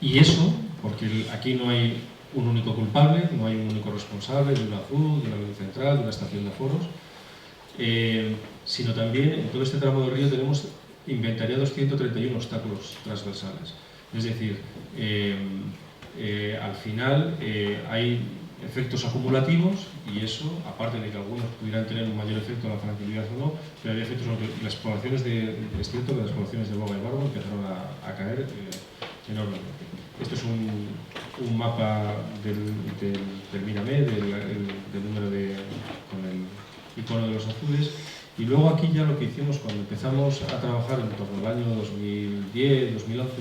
Y eso, porque aquí no hay un único culpable, no hay un único responsable de una FUD, de una central, de una estación de aforos, sino también en todo este tramo del río tenemos inventariados 131 obstáculos transversales. Es decir, al final hay efectos acumulativos, y eso, aparte de que algunos pudieran tener un mayor efecto en la tranquilidad o no, pero hay efectos en que las poblaciones es cierto que las poblaciones de boga y barro empezaron a caer enormemente. Esto es un mapa del Miramé, del número con el icono de los azules. Y luego aquí ya lo que hicimos cuando empezamos a trabajar en torno al año 2010, 2011,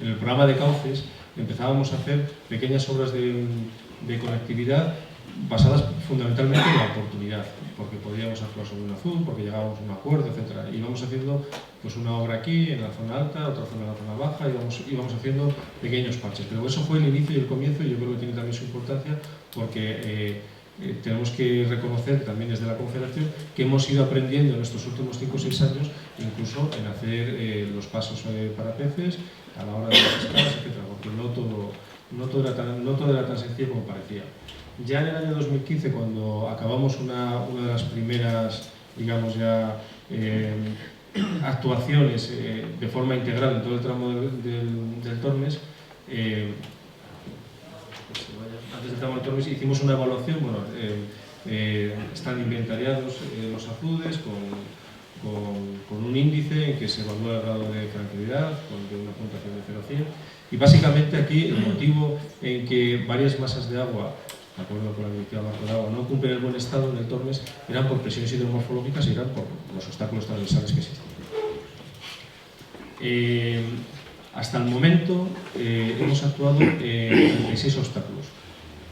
en el programa de cauces empezábamos a hacer pequeñas obras de conectividad basadas fundamentalmente en la oportunidad, porque podíamos actuar sobre un azul, porque llegábamos a un acuerdo, etc. Y íbamos haciendo pues una obra aquí, en la zona alta, otra zona en la zona baja, y íbamos haciendo pequeños parches. Pero eso fue el inicio y el comienzo, y yo creo que tiene también su importancia, porque tenemos que reconocer también desde la Confederación que hemos ido aprendiendo en estos últimos 5 o 6 años, incluso en hacer los pasos para peces, a la hora de las escalas, etc. Porque no todo era tan sencillo como parecía. Ya en el año 2015, cuando acabamos una de las primeras, digamos ya, actuaciones de forma integral en todo el tramo del Tormes, antes del tramo del Tormes hicimos una evaluación. Bueno, están inventariados los azudes con un índice en que se evalúa el grado de tranquilidad, con una puntuación de 0 a 100, y básicamente aquí el motivo en que varias masas de agua, de acuerdo con la directiva marco de agua, no cumplen el buen estado en el Tormes, eran por presiones hidromorfológicas y eran por los obstáculos transversales que existen. Hasta el momento hemos actuado en 36 obstáculos.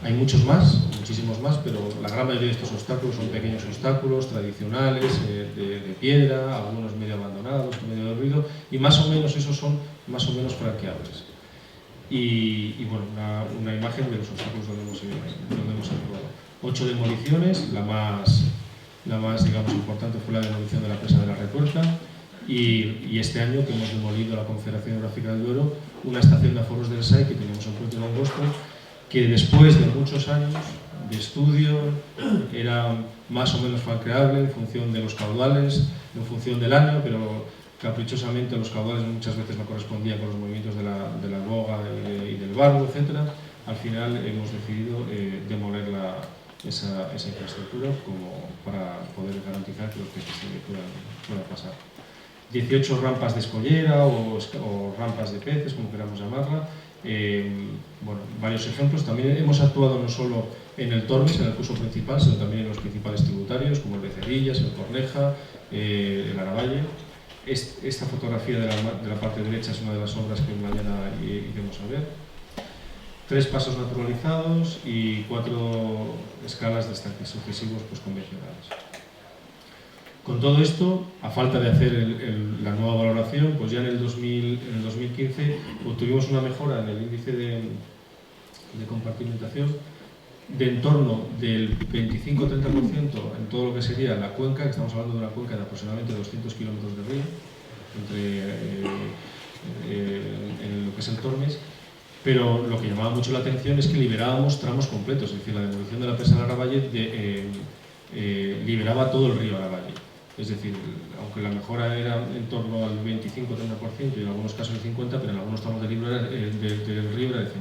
Hay muchos más, muchísimos más, pero la gran mayoría de estos obstáculos son pequeños obstáculos tradicionales, de piedra, algunos medio abandonados, medio derruido, y más o menos esos son más o menos franqueables. Y bueno, una imagen de los obstáculos donde hemos actuado. 8 demoliciones, la más digamos, importante fue la demolición de la presa de la Retuerta, y este año que hemos demolido la Confederación Hidrográfica del Duero, una estación de aforos del SAI que teníamos en Puente de Angosto, que después de muchos años de estudio era más o menos franqueable en función de los caudales, en función del año, pero caprichosamente los caudales muchas veces no correspondían con los movimientos de la boga y del barro, etc. Al final hemos decidido demoler esa infraestructura como para poder garantizar que los peces puedan pasar. 18 rampas de escollera o rampas de peces, como queramos llamarla. Bueno, varios ejemplos. También hemos actuado no solo en el Tormes, en el curso principal, sino también en los principales tributarios, como el Becerillas, el Corneja, el Aravalle. Esta fotografía de la parte derecha es una de las obras que mañana iremos a ver. 3 pasos naturalizados y 4 escalas de estanques sucesivos pues, convencionales. Con todo esto, a falta de hacer la nueva valoración, pues ya en el 2015 obtuvimos una mejora en el índice de compartimentación de en torno del 25-30% en todo lo que sería la cuenca, que estamos hablando de una cuenca de aproximadamente 200 kilómetros de río, en lo que es el Tormes, pero lo que llamaba mucho la atención es que liberábamos tramos completos, es decir, la demolición de la presa de Aravalle liberaba todo el río Aravalle. Es decir, aunque la mejora era en torno al 25-30% y en algunos casos el 50%, pero en algunos tramos del río era del 100%.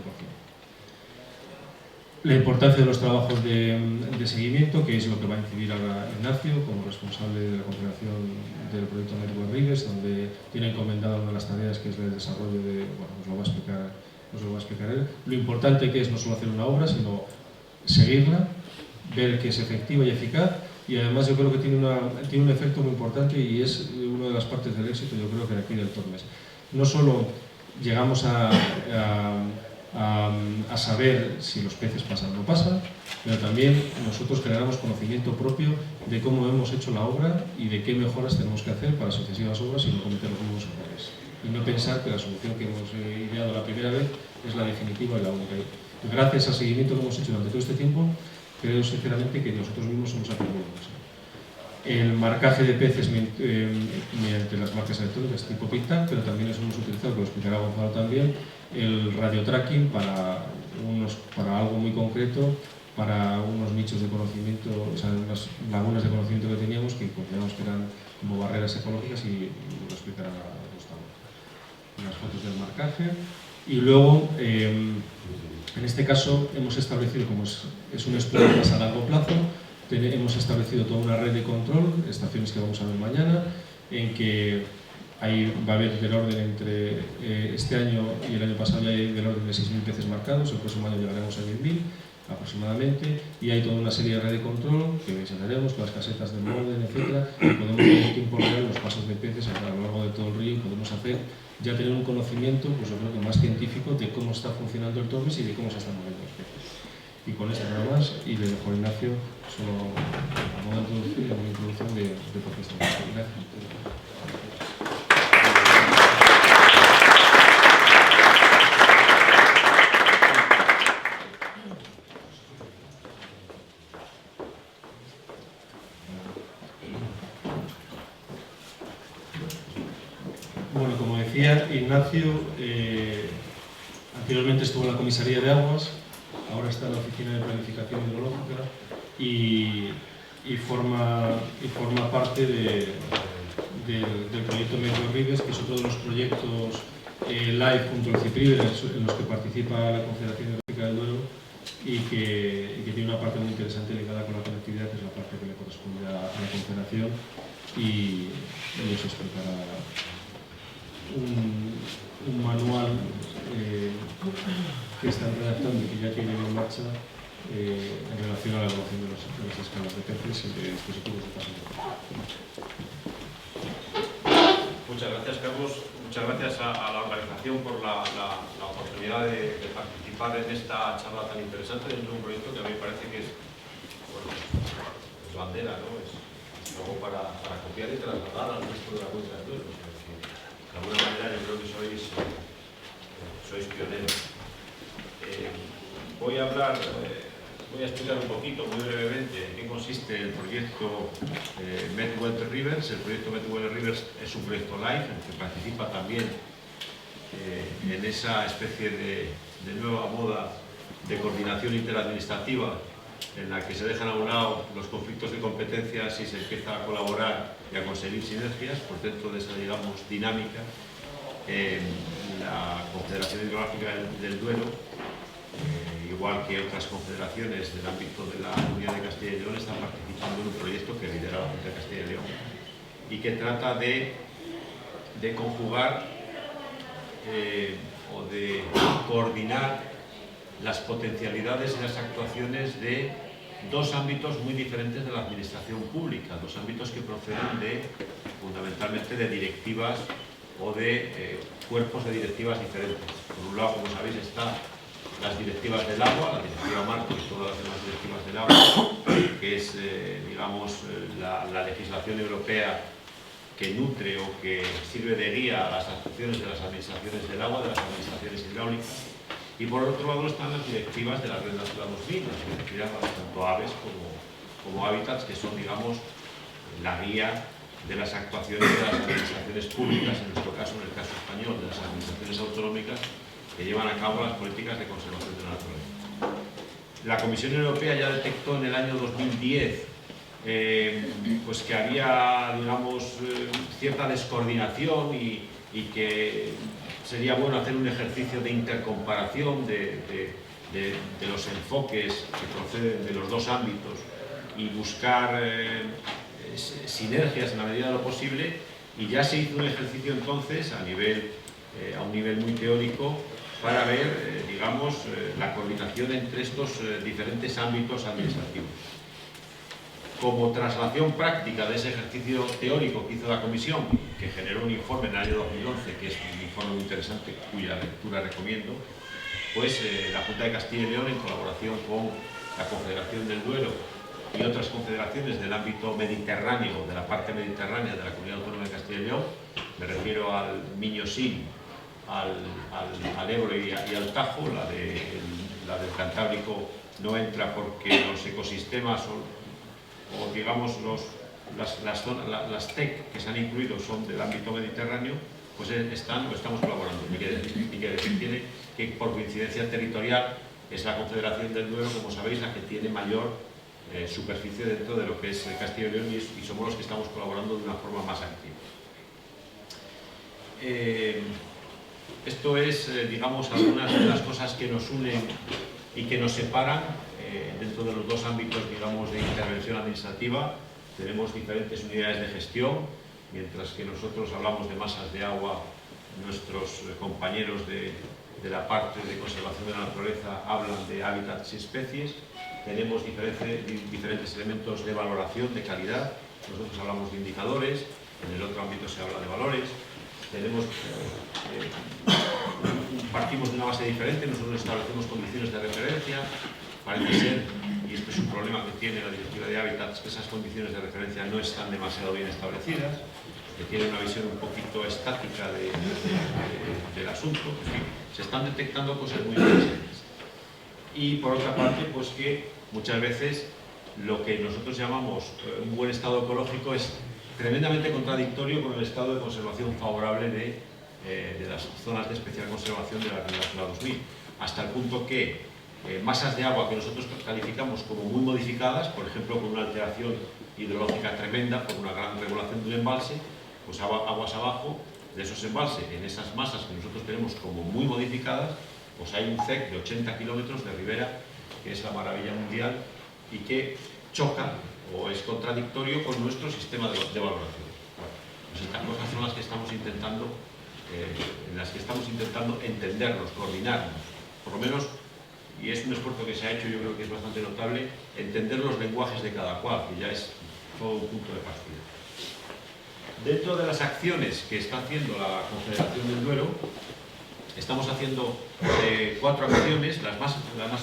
La importancia de los trabajos de seguimiento, que es lo que va a incidir ahora Ignacio como responsable de la Confederación del proyecto Network Rivers, donde tiene encomendada una de las tareas que es el desarrollo de, bueno, nos lo va a explicar él. Lo importante que es no solo hacer una obra, sino seguirla, ver que es efectiva y eficaz. Y además yo creo que tiene un efecto muy importante y es una de las partes del éxito, yo creo que de aquí del Tormes. No solo llegamos a saber si los peces pasan o no pasan, pero también nosotros generamos conocimiento propio de cómo hemos hecho la obra y de qué mejoras tenemos que hacer para sucesivas obras y no cometer los mismos errores. Y no pensar que la solución que hemos ideado la primera vez es la definitiva y la única. Y gracias al seguimiento que hemos hecho durante todo este tiempo, creo sinceramente que nosotros mismos hemos aprendido mucho. El marcaje de peces mediante las marcas electrónicas tipo PICTAC, pero también les hemos utilizado, que lo explicará Gonzalo también, el radiotracking para algo muy concreto, para unos nichos de conocimiento, o sea, unas lagunas de conocimiento que teníamos que consideramos que eran como barreras ecológicas y lo explicará Gustavo. Unas fotos del marcaje. Y luego, en este caso, hemos establecido, como es un estudio más a largo plazo, hemos establecido toda una red de control, estaciones que vamos a ver mañana, en que va a haber del orden entre este año y el año pasado ya hay del orden de 6.000 peces marcados, el próximo año llegaremos a 10.000 aproximadamente, y hay toda una serie de red de control que enseñaremos con las casetas de orden, etcétera, y podemos ver en tiempo real los pasos de peces a lo largo de todo el río y podemos ya tener un conocimiento, pues yo creo que más científico de cómo está funcionando el Tormes y de cómo se están moviendo los peces. Y con esto nada más, y le dejo a Ignacio solo a modo de introducción de por qué estamos aquí. Gracias. Bueno, como decía Ignacio, anteriormente estuvo en la Comisaría de Aguas, ahora está en la Oficina de Planificación Hidrológica y forma parte del proyecto Meteo Ribes, que es otro de los proyectos LIFE junto al CIPRIVE en los que participa la Confederación Hidrográfica del Duero y que tiene una parte muy interesante ligada con la conectividad, que es la parte que le corresponde a la Confederación, y os explicará un manual que están redactando y que ya tienen en marcha en relación a la evaluación de las escalas de peces y de dispositivos de paseo. Muchas gracias, Carlos. Muchas gracias a la organización por la oportunidad de participar en esta charla tan interesante dentro de un proyecto que a mí me parece que es, bueno, es bandera, ¿no? Es algo para copiar y trasladar al resto de la cuenca del Duero. O sea, que, de alguna manera yo creo que sois pioneros. Voy a explicar un poquito, muy brevemente, en qué consiste el proyecto Met-Weather Rivers. El proyecto Met-Weather Rivers es un proyecto LIFE en el que participa también en esa especie de nueva moda de coordinación interadministrativa en la que se dejan a un lado los conflictos de competencias y se empieza a colaborar y a conseguir sinergias. Por dentro de esa, digamos, dinámica, la Confederación Hidrográfica del Duero, igual que otras confederaciones del ámbito de la Comunidad de Castilla y León, están participando en un proyecto que lidera la Junta de Castilla y León y que trata de conjugar o de coordinar las potencialidades y las actuaciones de dos ámbitos muy diferentes de la administración pública, dos ámbitos que proceden fundamentalmente de directivas o de cuerpos de directivas diferentes. Por un lado, como sabéis, están las directivas del agua, la directiva marco y todas las demás directivas del agua, que es, digamos, la legislación europea que nutre o que sirve de guía a las actuaciones de las administraciones del agua, de las administraciones hidráulicas. Y por otro lado están las directivas de la Red Natura 2000, las directivas tanto aves como hábitats, que son, digamos, la guía de las actuaciones de las administraciones públicas, en nuestro caso, en el caso español, de las administraciones autonómicas, que llevan a cabo las políticas de conservación de la naturaleza. La Comisión Europea ya detectó en el año 2010 pues que había, digamos, cierta descoordinación y que sería bueno hacer un ejercicio de intercomparación de los enfoques que proceden de los dos ámbitos y buscar sinergias en la medida de lo posible, y ya se hizo un ejercicio entonces a un nivel muy teórico para ver, digamos, la coordinación entre estos diferentes ámbitos administrativos. Como traslación práctica de ese ejercicio teórico que hizo la Comisión, que generó un informe en el año 2011, que es un informe muy interesante, cuya lectura recomiendo, pues la Junta de Castilla y León, en colaboración con la Confederación del Duero y otras confederaciones del ámbito mediterráneo, de la parte mediterránea de la Comunidad Autónoma de Castilla y León, me refiero al Miño-Sil, al Ebro y al Tajo. La del Cantábrico no entra porque los ecosistemas o digamos las TEC que se han incluido son del ámbito mediterráneo, pues estamos colaborando. Ni que decir tiene que por coincidencia territorial es la Confederación del Duero, como sabéis, la que tiene mayor superficie dentro de lo que es Castilla y León, y somos los que estamos colaborando de una forma más activa. Esto es, digamos, algunas de las cosas que nos unen y que nos separan dentro de los dos ámbitos, digamos, de intervención administrativa. Tenemos diferentes unidades de gestión, mientras que nosotros hablamos de masas de agua, nuestros compañeros de la parte de conservación de la naturaleza hablan de hábitats y especies. Tenemos diferentes elementos de valoración, de calidad. Nosotros hablamos de indicadores, en el otro ámbito se habla de valores. Partimos de una base diferente, nosotros establecemos condiciones de referencia. Parece ser, y este es un problema que tiene la Directiva de Hábitats, que esas condiciones de referencia no están demasiado bien establecidas, que tienen una visión un poquito estática del asunto. En fin, se están detectando cosas muy interesantes. Y por otra parte, pues que muchas veces lo que nosotros llamamos un buen estado ecológico es tremendamente contradictorio con el estado de conservación favorable de las zonas de especial conservación de la Red Natura 2000, hasta el punto que masas de agua que nosotros calificamos como muy modificadas, por ejemplo con una alteración hidrológica tremenda, por una gran regulación de un embalse, pues aguas abajo de esos embalses, en esas masas que nosotros tenemos como muy modificadas, pues hay un CEC de 80 kilómetros de ribera, que es la maravilla mundial y que choca o es contradictorio con nuestro sistema de valoración. Bueno, pues estas cosas son las que estamos intentando, en las que estamos intentando entendernos, coordinarnos, por lo menos, y es un esfuerzo que se ha hecho, yo creo que es bastante notable, entender los lenguajes de cada cual, que ya es todo un punto de partida. Dentro de las acciones que está haciendo la Confederación del Duero, estamos haciendo 4 acciones, las más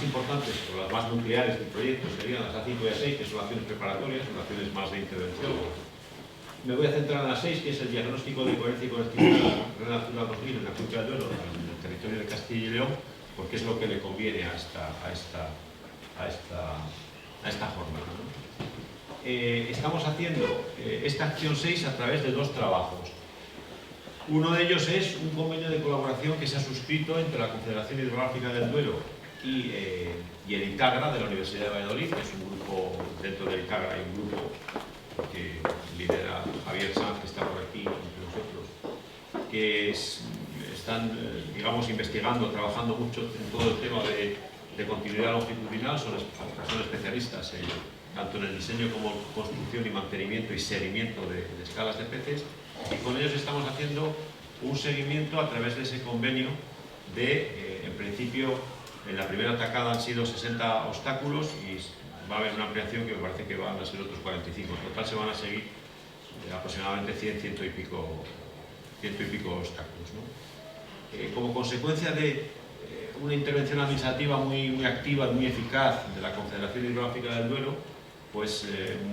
importantes o las más nucleares del proyecto serían las A5 y A6, que son acciones preparatorias, son acciones más de intervención. Me voy a centrar en la 6, que es el diagnóstico de coherencia y conectividad Red Natura 2000 en la cuenca del Duero, en el territorio de Castilla y León, porque es lo que le conviene a esta jornada, ¿no? Estamos haciendo esta acción 6 a través de 2 trabajos. Uno de ellos es un convenio de colaboración que se ha suscrito entre la Confederación Hidrográfica del Duero y el ITAGRA de la Universidad de Valladolid, que es un grupo, dentro del ITAGRA hay un grupo que lidera Javier Sanz, que está por aquí entre nosotros, que están, digamos, investigando, trabajando mucho en todo el tema de continuidad longitudinal, son especialistas tanto en el diseño como construcción y mantenimiento y seguimiento de escalas de peces, y con ellos estamos haciendo un seguimiento a través de ese convenio en principio, en la primera atacada han sido 60 obstáculos y va a haber una ampliación que me parece que van a ser otros 45. En total se van a seguir aproximadamente 100 y pico obstáculos, ¿no? Como consecuencia de una intervención administrativa muy activa y muy eficaz de la Confederación Hidrográfica del Duero, pues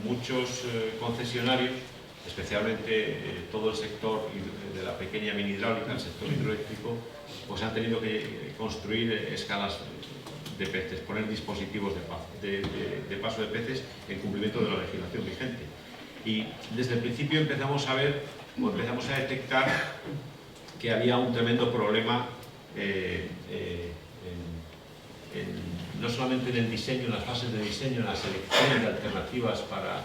muchos concesionarios, especialmente todo el sector de la pequeña mini hidráulica, el sector hidroeléctrico, pues han tenido que construir escalas de peces, poner dispositivos de paso de peces en cumplimiento de la legislación vigente. Y desde el principio empezamos a detectar que había un tremendo problema no solamente en el diseño, en las fases de diseño, en la selección de alternativas para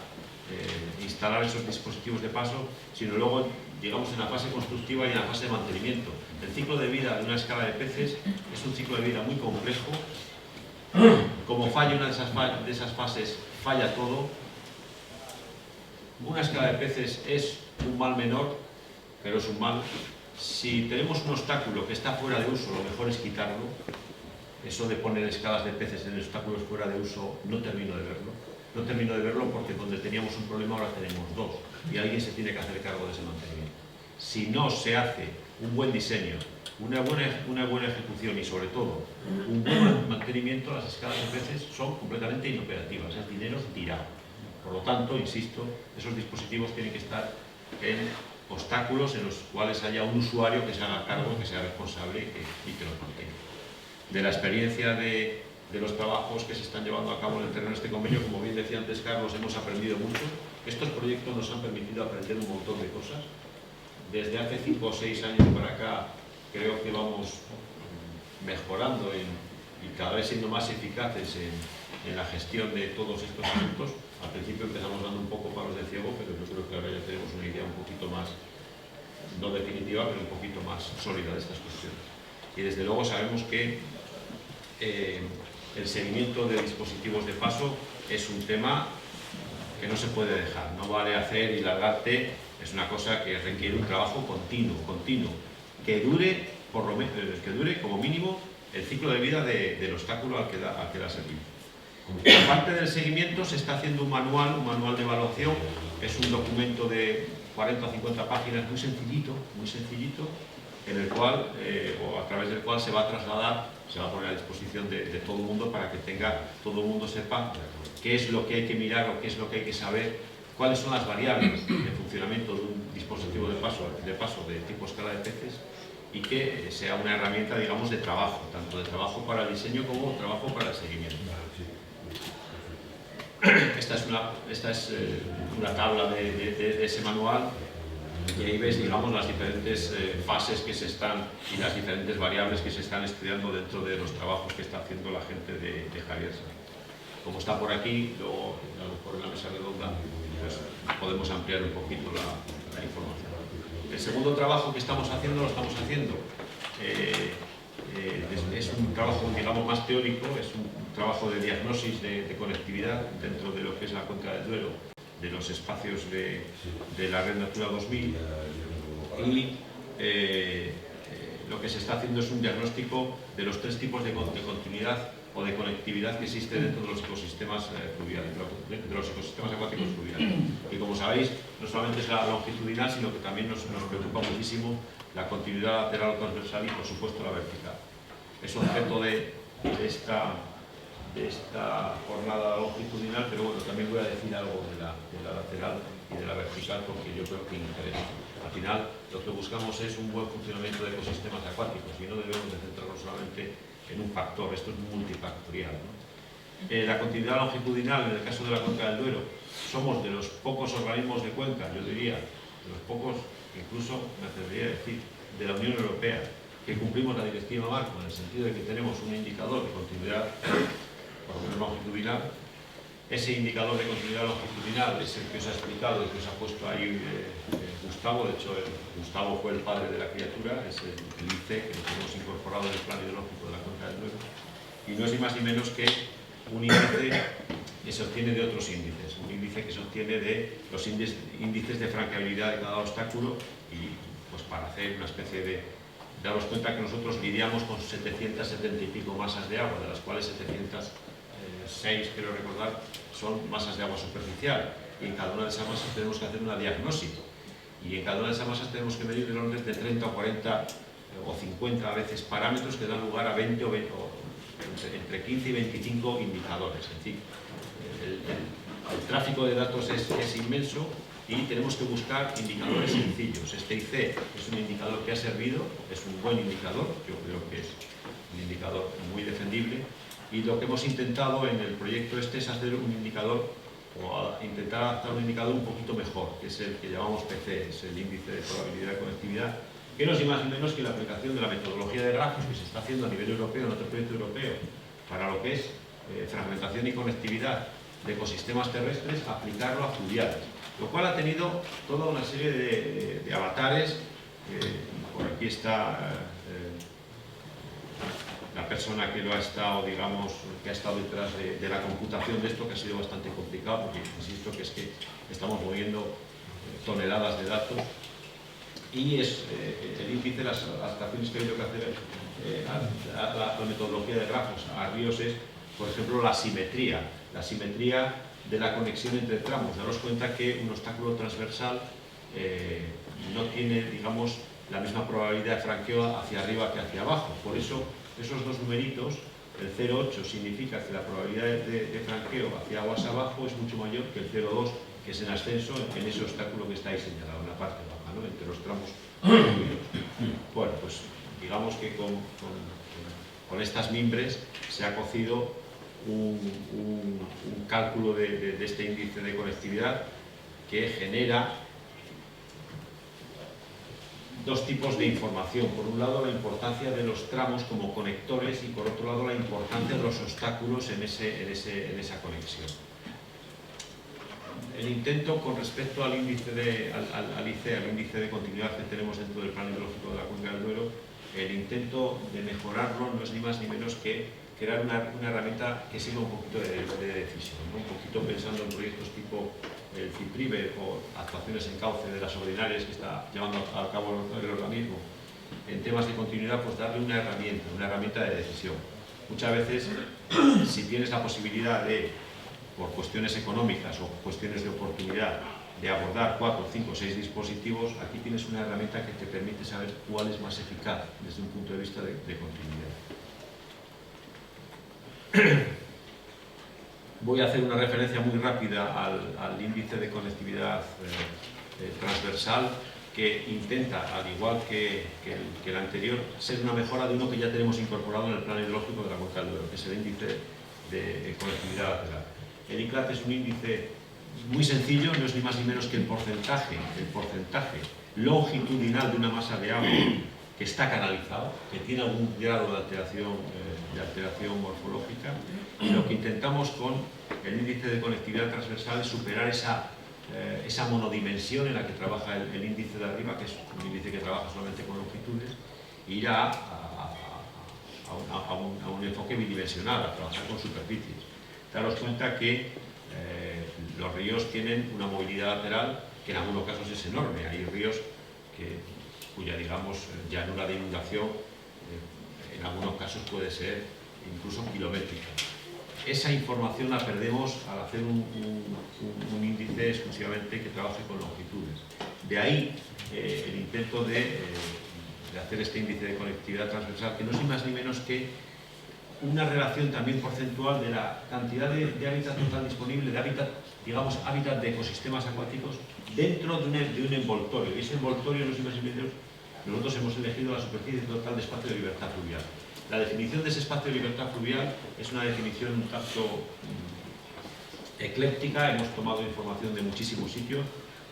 instalar esos dispositivos de paso, sino luego llegamos en la fase constructiva y en la fase de mantenimiento. El ciclo de vida de una escala de peces es un ciclo de vida muy complejo. Como falla una de esas fases, falla todo. Una escala de peces es un mal menor, pero es un mal. Si tenemos un obstáculo que está fuera de uso, lo mejor es quitarlo. Eso de poner escalas de peces en obstáculos fuera de uso, no termino de verlo. No termino de verlo porque donde teníamos un problema ahora tenemos 2 y alguien se tiene que hacer cargo de ese mantenimiento. Si no se hace un buen diseño, una buena ejecución y sobre todo un buen mantenimiento, las escalas de peces son completamente inoperativas, es dinero tirado. Por lo tanto, insisto, esos dispositivos tienen que estar en obstáculos en los cuales haya un usuario que se haga cargo, que sea responsable y que los mantenga. De la experiencia de los trabajos que se están llevando a cabo en el terreno de este convenio, como bien decía antes Carlos, hemos aprendido mucho. Estos proyectos nos han permitido aprender un montón de cosas. Desde hace 5 o 6 años para acá creo que vamos mejorando y cada vez siendo más eficaces en la gestión de todos estos asuntos. Al principio empezamos dando un poco palos de ciego, pero yo creo que ahora ya tenemos una idea un poquito más, no definitiva, pero un poquito más sólida de estas cuestiones. Y desde luego sabemos que el seguimiento de dispositivos de paso es un tema que no se puede dejar. No vale hacer y largarte, es una cosa que requiere un trabajo continuo, que dure como mínimo el ciclo de vida del obstáculo al que da servicio. Aparte del seguimiento se está haciendo un manual de evaluación, es un documento de 40 o 50 páginas muy sencillito, en el cual, o a través del cual se va a trasladar, se va a poner a disposición de todo el mundo para que todo el mundo sepa qué es lo que hay que mirar o qué es lo que hay que saber, cuáles son las variables de funcionamiento de un dispositivo de paso de tipo escala de peces y que sea una herramienta, digamos, de trabajo, tanto de trabajo para el diseño como trabajo para el seguimiento. Esta es una tabla de ese manual Y ahí ves, digamos, las diferentes fases que se están y las diferentes variables que se están estudiando dentro de los trabajos que está haciendo la gente de Javier. Como está por aquí, luego a lo mejor en la mesa redonda pues, podemos ampliar un poquito la información. El segundo trabajo que estamos haciendo, es un trabajo, digamos, más teórico, es un trabajo de diagnosis de conectividad dentro de lo que es la Cuenca del Duero, de los espacios de la Red Natura 2000, y lo que se está haciendo es un diagnóstico de los tres tipos de continuidad o de conectividad que existe dentro de los ecosistemas fluviales, de los ecosistemas acuáticos fluviales. Y como sabéis, no solamente es la longitudinal, sino que también nos preocupa muchísimo la continuidad lateral o transversal y, por supuesto, la vertical. Es objeto de esta jornada longitudinal, pero bueno, también voy a decir algo de la lateral y de la vertical, porque yo creo que interesa. Al final, lo que buscamos es un buen funcionamiento de ecosistemas acuáticos y no debemos de centrarnos solamente en un factor, esto es multifactorial, ¿no? La continuidad longitudinal, en el caso de la Cuenca del Duero, somos de los pocos organismos de cuenca, yo diría, de los pocos, incluso me atrevería a decir, de la Unión Europea, que cumplimos la directiva marco, en el sentido de que tenemos un indicador de continuidad, por lo menos longitudinal. Ese indicador de continuidad longitudinal es el que os ha explicado y que os ha puesto ahí Gustavo. De hecho, Gustavo fue el padre de la criatura, es el IC que lo tenemos incorporado en el plan hidrológico de la Cuenca del Duero. Y no es ni más ni menos que un índice que se obtiene de otros índices, un índice que se obtiene de los índices de franqueabilidad de cada obstáculo, y pues para hacer una especie de daros cuenta que nosotros lidiamos con 770 y pico masas de agua, de las cuales 706, quiero recordar, son masas de agua superficial, y en cada una de esas masas tenemos que hacer una diagnosis, y en cada una de esas masas tenemos que medir del orden de 30 o 40 o 50 a veces parámetros que dan lugar a 20 o entre 15 y 25 indicadores. Es decir, el tráfico de datos es inmenso y tenemos que buscar indicadores sencillos. Este IC es un indicador que ha servido, es un buen indicador, yo creo que es un indicador muy defendible, y lo que hemos intentado en el proyecto este es hacer un indicador, o intentar adaptar un indicador un poquito mejor, que es el que llamamos PC, es el índice de probabilidad de conectividad, que no es ni más ni menos que la aplicación de la metodología de grafos que se está haciendo a nivel europeo, en otro proyecto europeo, para lo que es fragmentación y conectividad de ecosistemas terrestres, aplicarlo a fluviales, lo cual ha tenido toda una serie de avatares. Por aquí está la persona que lo ha estado, digamos, que ha estado detrás de la computación de esto, que ha sido bastante complicado, porque insisto que es que estamos moviendo toneladas de datos, y es el índice, las adaptaciones que ha habido que hacer a la metodología de grafos a ríos es, por ejemplo, la simetría de la conexión entre tramos. Daros cuenta que un obstáculo transversal no tiene, digamos, la misma probabilidad de franqueo hacia arriba que hacia abajo. Por eso, esos dos numeritos, el 0,8 significa que la probabilidad de franqueo hacia aguas abajo es mucho mayor que el 0,2, que es en ascenso en ese obstáculo que está ahí señalado, en la parte baja, ¿no? Entre los tramos. Bueno, pues digamos que con estas mimbres se ha cocido un cálculo de este índice de conectividad que genera dos tipos de información. Por un lado, la importancia de los tramos como conectores, y por otro lado, la importancia de los obstáculos en esa conexión. El intento con respecto al índice al índice de continuidad que tenemos dentro del plan hidrológico de la Cuenca del Duero, el intento de mejorarlo no es ni más ni menos que crear una herramienta que sirva un poquito de decisión, ¿no? Un poquito pensando en proyectos tipo el CIPRIVE o actuaciones en cauce de las ordinarias que está llevando a cabo el organismo. En temas de continuidad, pues darle una herramienta de decisión. Muchas veces, si tienes la posibilidad de, por cuestiones económicas o cuestiones de oportunidad, de abordar 4, 5, 6 dispositivos, aquí tienes una herramienta que te permite saber cuál es más eficaz desde un punto de vista de continuidad. Voy a hacer una referencia muy rápida al índice de conectividad transversal, que intenta, al igual que el anterior, ser una mejora de uno que ya tenemos incorporado en el plan hidrológico de la Cuenca del Duero, que es el índice de conectividad lateral. El ICLAT es un índice muy sencillo, no es ni más ni menos que el porcentaje longitudinal de una masa de agua que está canalizado, que tiene algún grado de alteración morfológica, y lo que intentamos con el índice de conectividad transversal es superar esa monodimensión en la que trabaja el índice de arriba, que es un índice que trabaja solamente con longitudes, e ir a un enfoque bidimensional, a trabajar con superficies. Daros cuenta que los ríos tienen una movilidad lateral que en algunos casos es enorme. Hay ríos cuya, digamos, llanura de inundación en algunos casos puede ser incluso kilométrica. Esa información la perdemos al hacer un índice exclusivamente que trabaje con longitudes. De ahí el intento de hacer este índice de conectividad transversal, que no es ni más ni menos que una relación también porcentual de la cantidad de hábitat total disponible, de hábitat, digamos, hábitat de ecosistemas acuáticos dentro de un envoltorio. Y ese envoltorio, no es ni más ni menos, nosotros hemos elegido la superficie total de espacio de libertad fluvial. La definición de ese espacio de libertad fluvial es una definición un tanto ecléptica. Hemos tomado información de muchísimos sitios.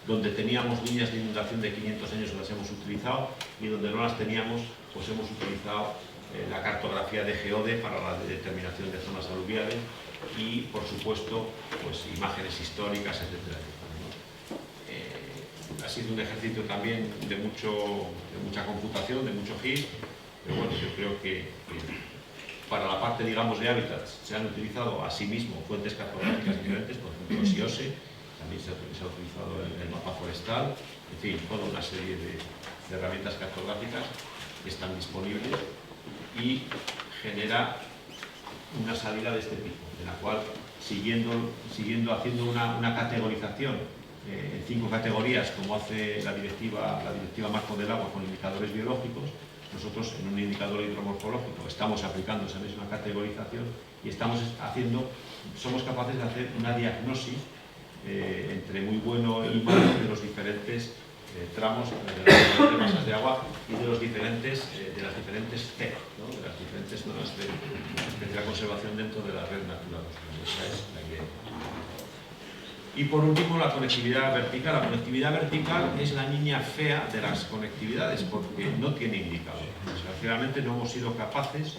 Donde teníamos líneas de inundación de 500 años las hemos utilizado, y donde no las teníamos, pues hemos utilizado la cartografía de Geode para la determinación de zonas aluviales y, por supuesto, pues imágenes históricas, etcétera. Ha sido un ejercicio también de mucha computación, de mucho GIS, pero bueno, yo creo que para la parte, digamos, de hábitats se han utilizado asimismo fuentes cartográficas diferentes, por ejemplo, SIOSE, también se ha utilizado el mapa forestal, en fin, toda una serie de herramientas cartográficas que están disponibles, y genera una salida de este tipo, en la cual, siguiendo haciendo una categorización en 5 categorías, como hace la directiva marco del agua con indicadores biológicos, nosotros en un indicador hidromorfológico estamos aplicando esa misma categorización y somos capaces de hacer una diagnosis entre muy bueno y malo de los diferentes tramos de las diferentes masas de agua y de las diferentes CEP, ¿no? De las diferentes zonas de especial conservación dentro de la red Natura 2000. Esa es la idea. Y por último, la conectividad vertical. La conectividad vertical es la niña fea de las conectividades porque no tiene indicador. Desgraciadamente no hemos sido capaces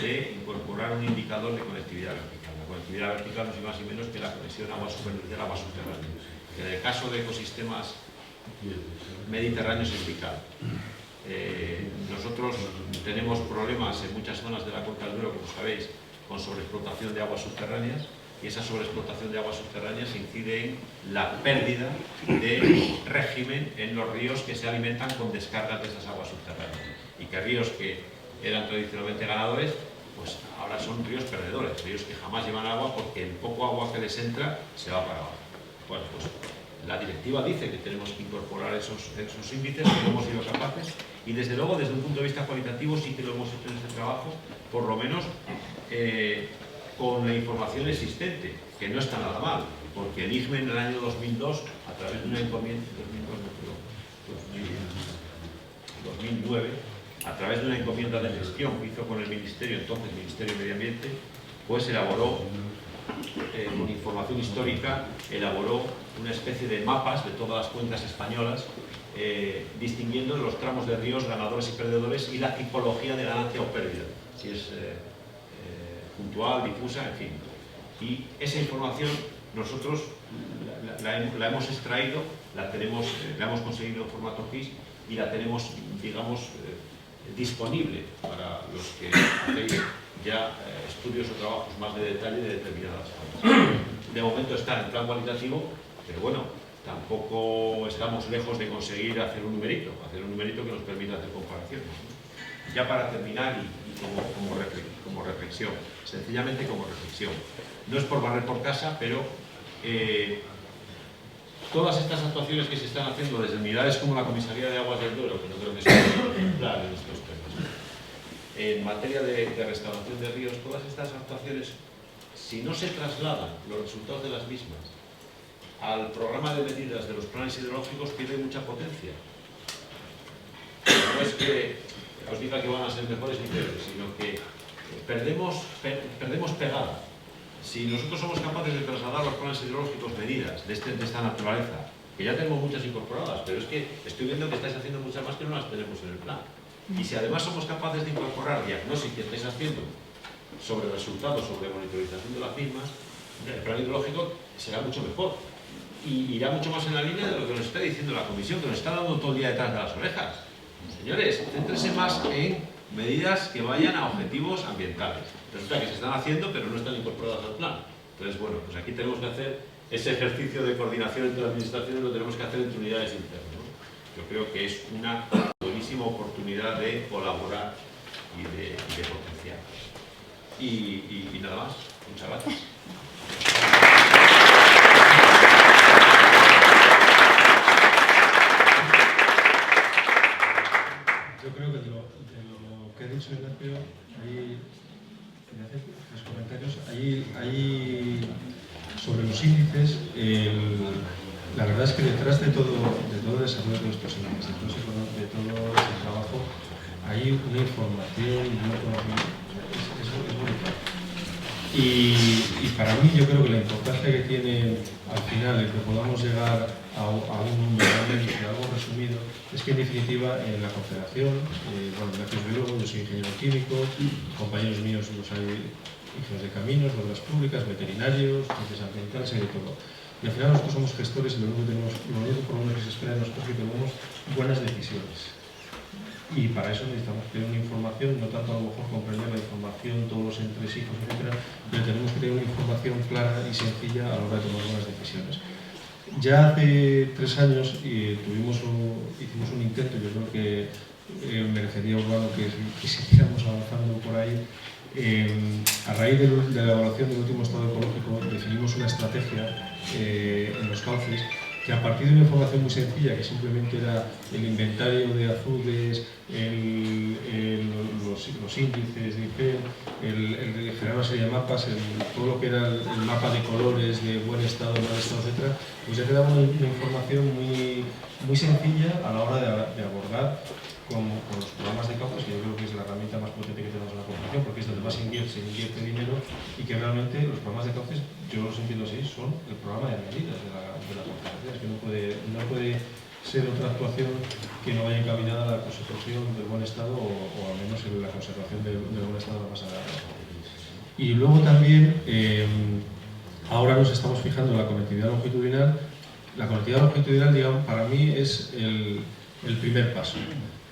de incorporar un indicador de conectividad vertical. La conectividad vertical no es más ni menos que la conexión agua superficial a agua subterránea. En el caso de ecosistemas mediterráneos es vital. Nosotros tenemos problemas en muchas zonas de la cuenca del Duero, como sabéis, con sobreexplotación de aguas subterráneas, y esa sobreexplotación de aguas subterráneas incide en la pérdida de régimen en los ríos que se alimentan con descargas de esas aguas subterráneas, y que ríos que eran tradicionalmente ganadores, pues ahora son ríos perdedores, ríos que jamás llevan agua porque el poco agua que les entra se va para abajo. Bueno, pues la directiva dice que tenemos que incorporar esos índices, que no hemos sido capaces, y desde luego desde un punto de vista cualitativo sí que lo hemos hecho en este trabajo, por lo menos con la información existente, que no está nada mal, porque el IGME en el año 2002, a través de una encomienda, 2009, a través de una encomienda de gestión que hizo con el Ministerio, entonces Ministerio de Medio Ambiente, pues elaboró, con información histórica, elaboró una especie de mapas de todas las cuencas españolas, distinguiendo los tramos de ríos ganadores y perdedores y la tipología de ganancia o pérdida, si es puntual, difusa, en fin. Y esa información nosotros la hemos extraído, la hemos conseguido en formato GIS y la tenemos, digamos, disponible para los que hacéis ya estudios o trabajos más de detalle de determinadas cosas. De momento está en plan cualitativo, pero bueno, tampoco estamos lejos de conseguir hacer un numerito que nos permita hacer comparaciones. Ya para terminar y como reflexión, sencillamente como reflexión. No es por barrer por casa, pero todas estas actuaciones que se están haciendo desde unidades como la Comisaría de Aguas del Duero, que no creo que sea ejemplar en estos temas, en materia de restauración de ríos, todas estas actuaciones, si no se trasladan los resultados de las mismas al programa de medidas de los planes hidrológicos, pierde mucha potencia. No es que os diga que van a ser mejores ni peores, sino que perdemos pegada. si nosotros somos capaces de trasladar a los planes hidrológicos medidas de esta naturaleza, que ya tenemos muchas incorporadas, pero es que estoy viendo que estáis haciendo muchas más que no las tenemos en el plan. Y si además somos capaces de incorporar diagnósticos que estáis haciendo sobre resultados, sobre monitorización de las mismas, el plan hidrológico será mucho mejor. Y irá mucho más en la línea de lo que nos está diciendo la Comisión, que nos está dando todo el día detrás de las orejas. Señores, céntrense más en medidas que vayan a objetivos ambientales. Resulta que se están haciendo, pero no están incorporadas al plan. Entonces, bueno, pues aquí tenemos que hacer ese ejercicio de coordinación entre las administraciones, lo tenemos que hacer entre unidades internas, ¿no? Yo creo que es una buenísima oportunidad de colaborar y de potenciar. Y nada más. Muchas gracias. Yo creo que de lo que ha dicho Ignacio, ahí me hace tres comentarios. Ahí sobre los índices, la verdad es que detrás de todo el desarrollo de estos índices, de todo ese trabajo, hay una información y un conocimiento. Es muy importante. Y para mí yo creo que la importancia que tiene al final el que podamos llegar a un número algo resumido es que en definitiva en la Confederación, bueno, Ignacio es biólogo, yo soy ingeniero químico, compañeros míos los hay ingenieros de caminos, de obras públicas, veterinarios, ciencias ambientales, hay de todo. Y al final nosotros somos gestores y lo único por lo menos que se espera de nosotros es que tomemos buenas decisiones. Y para eso necesitamos tener una información, no tanto a lo mejor comprender la información, todos los entresijos, etc., pero tenemos que tener una información clara y sencilla a la hora de tomar buenas decisiones. Ya hace 3 años hicimos un intento, yo creo que merecería Urbano que siguiéramos avanzando por ahí. A raíz de la evaluación del último estado ecológico definimos una estrategia en los cauces que a partir de una información muy sencilla, que simplemente era el inventario de azudes, los índices de IPEN, generar una serie de mapas, todo lo que era el mapa de colores de buen estado, mal estado, etc., pues ya te daba una información muy sencilla a la hora de abordar con los programas de cauces, que yo creo que es la herramienta más potente que tenemos en la Confederación, porque es donde más se invierte dinero, y que realmente los programas de cauces, yo los entiendo así, son el programa de medidas de la Confederación. Es que no puede ser otra actuación que no vaya encaminada a la consecución del buen estado o al menos en la conservación del buen estado de la masa de agua. Y luego también, ahora nos estamos fijando en la conectividad longitudinal. La conectividad longitudinal, digamos, para mí es el primer paso.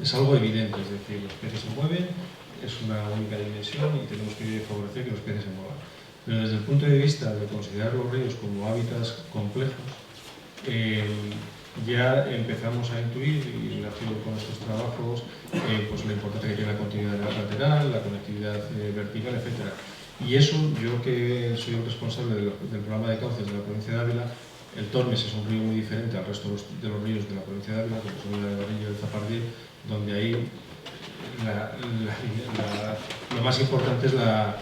Es algo evidente, es decir, los peces se mueven, es una única dimensión y tenemos que favorecer que los peces se muevan. Pero desde el punto de vista de considerar los ríos como hábitats complejos, ya empezamos a intuir, y relacionado con estos trabajos, pues la importancia que tiene la continuidad lateral, la conectividad vertical, etc. Y eso, yo que soy el responsable del programa de cauces de la provincia de Ávila, el Tormes es un río muy diferente al resto de los ríos de la provincia de Ávila, como son el Albarrillo y el Zapardí, donde ahí lo más importante es la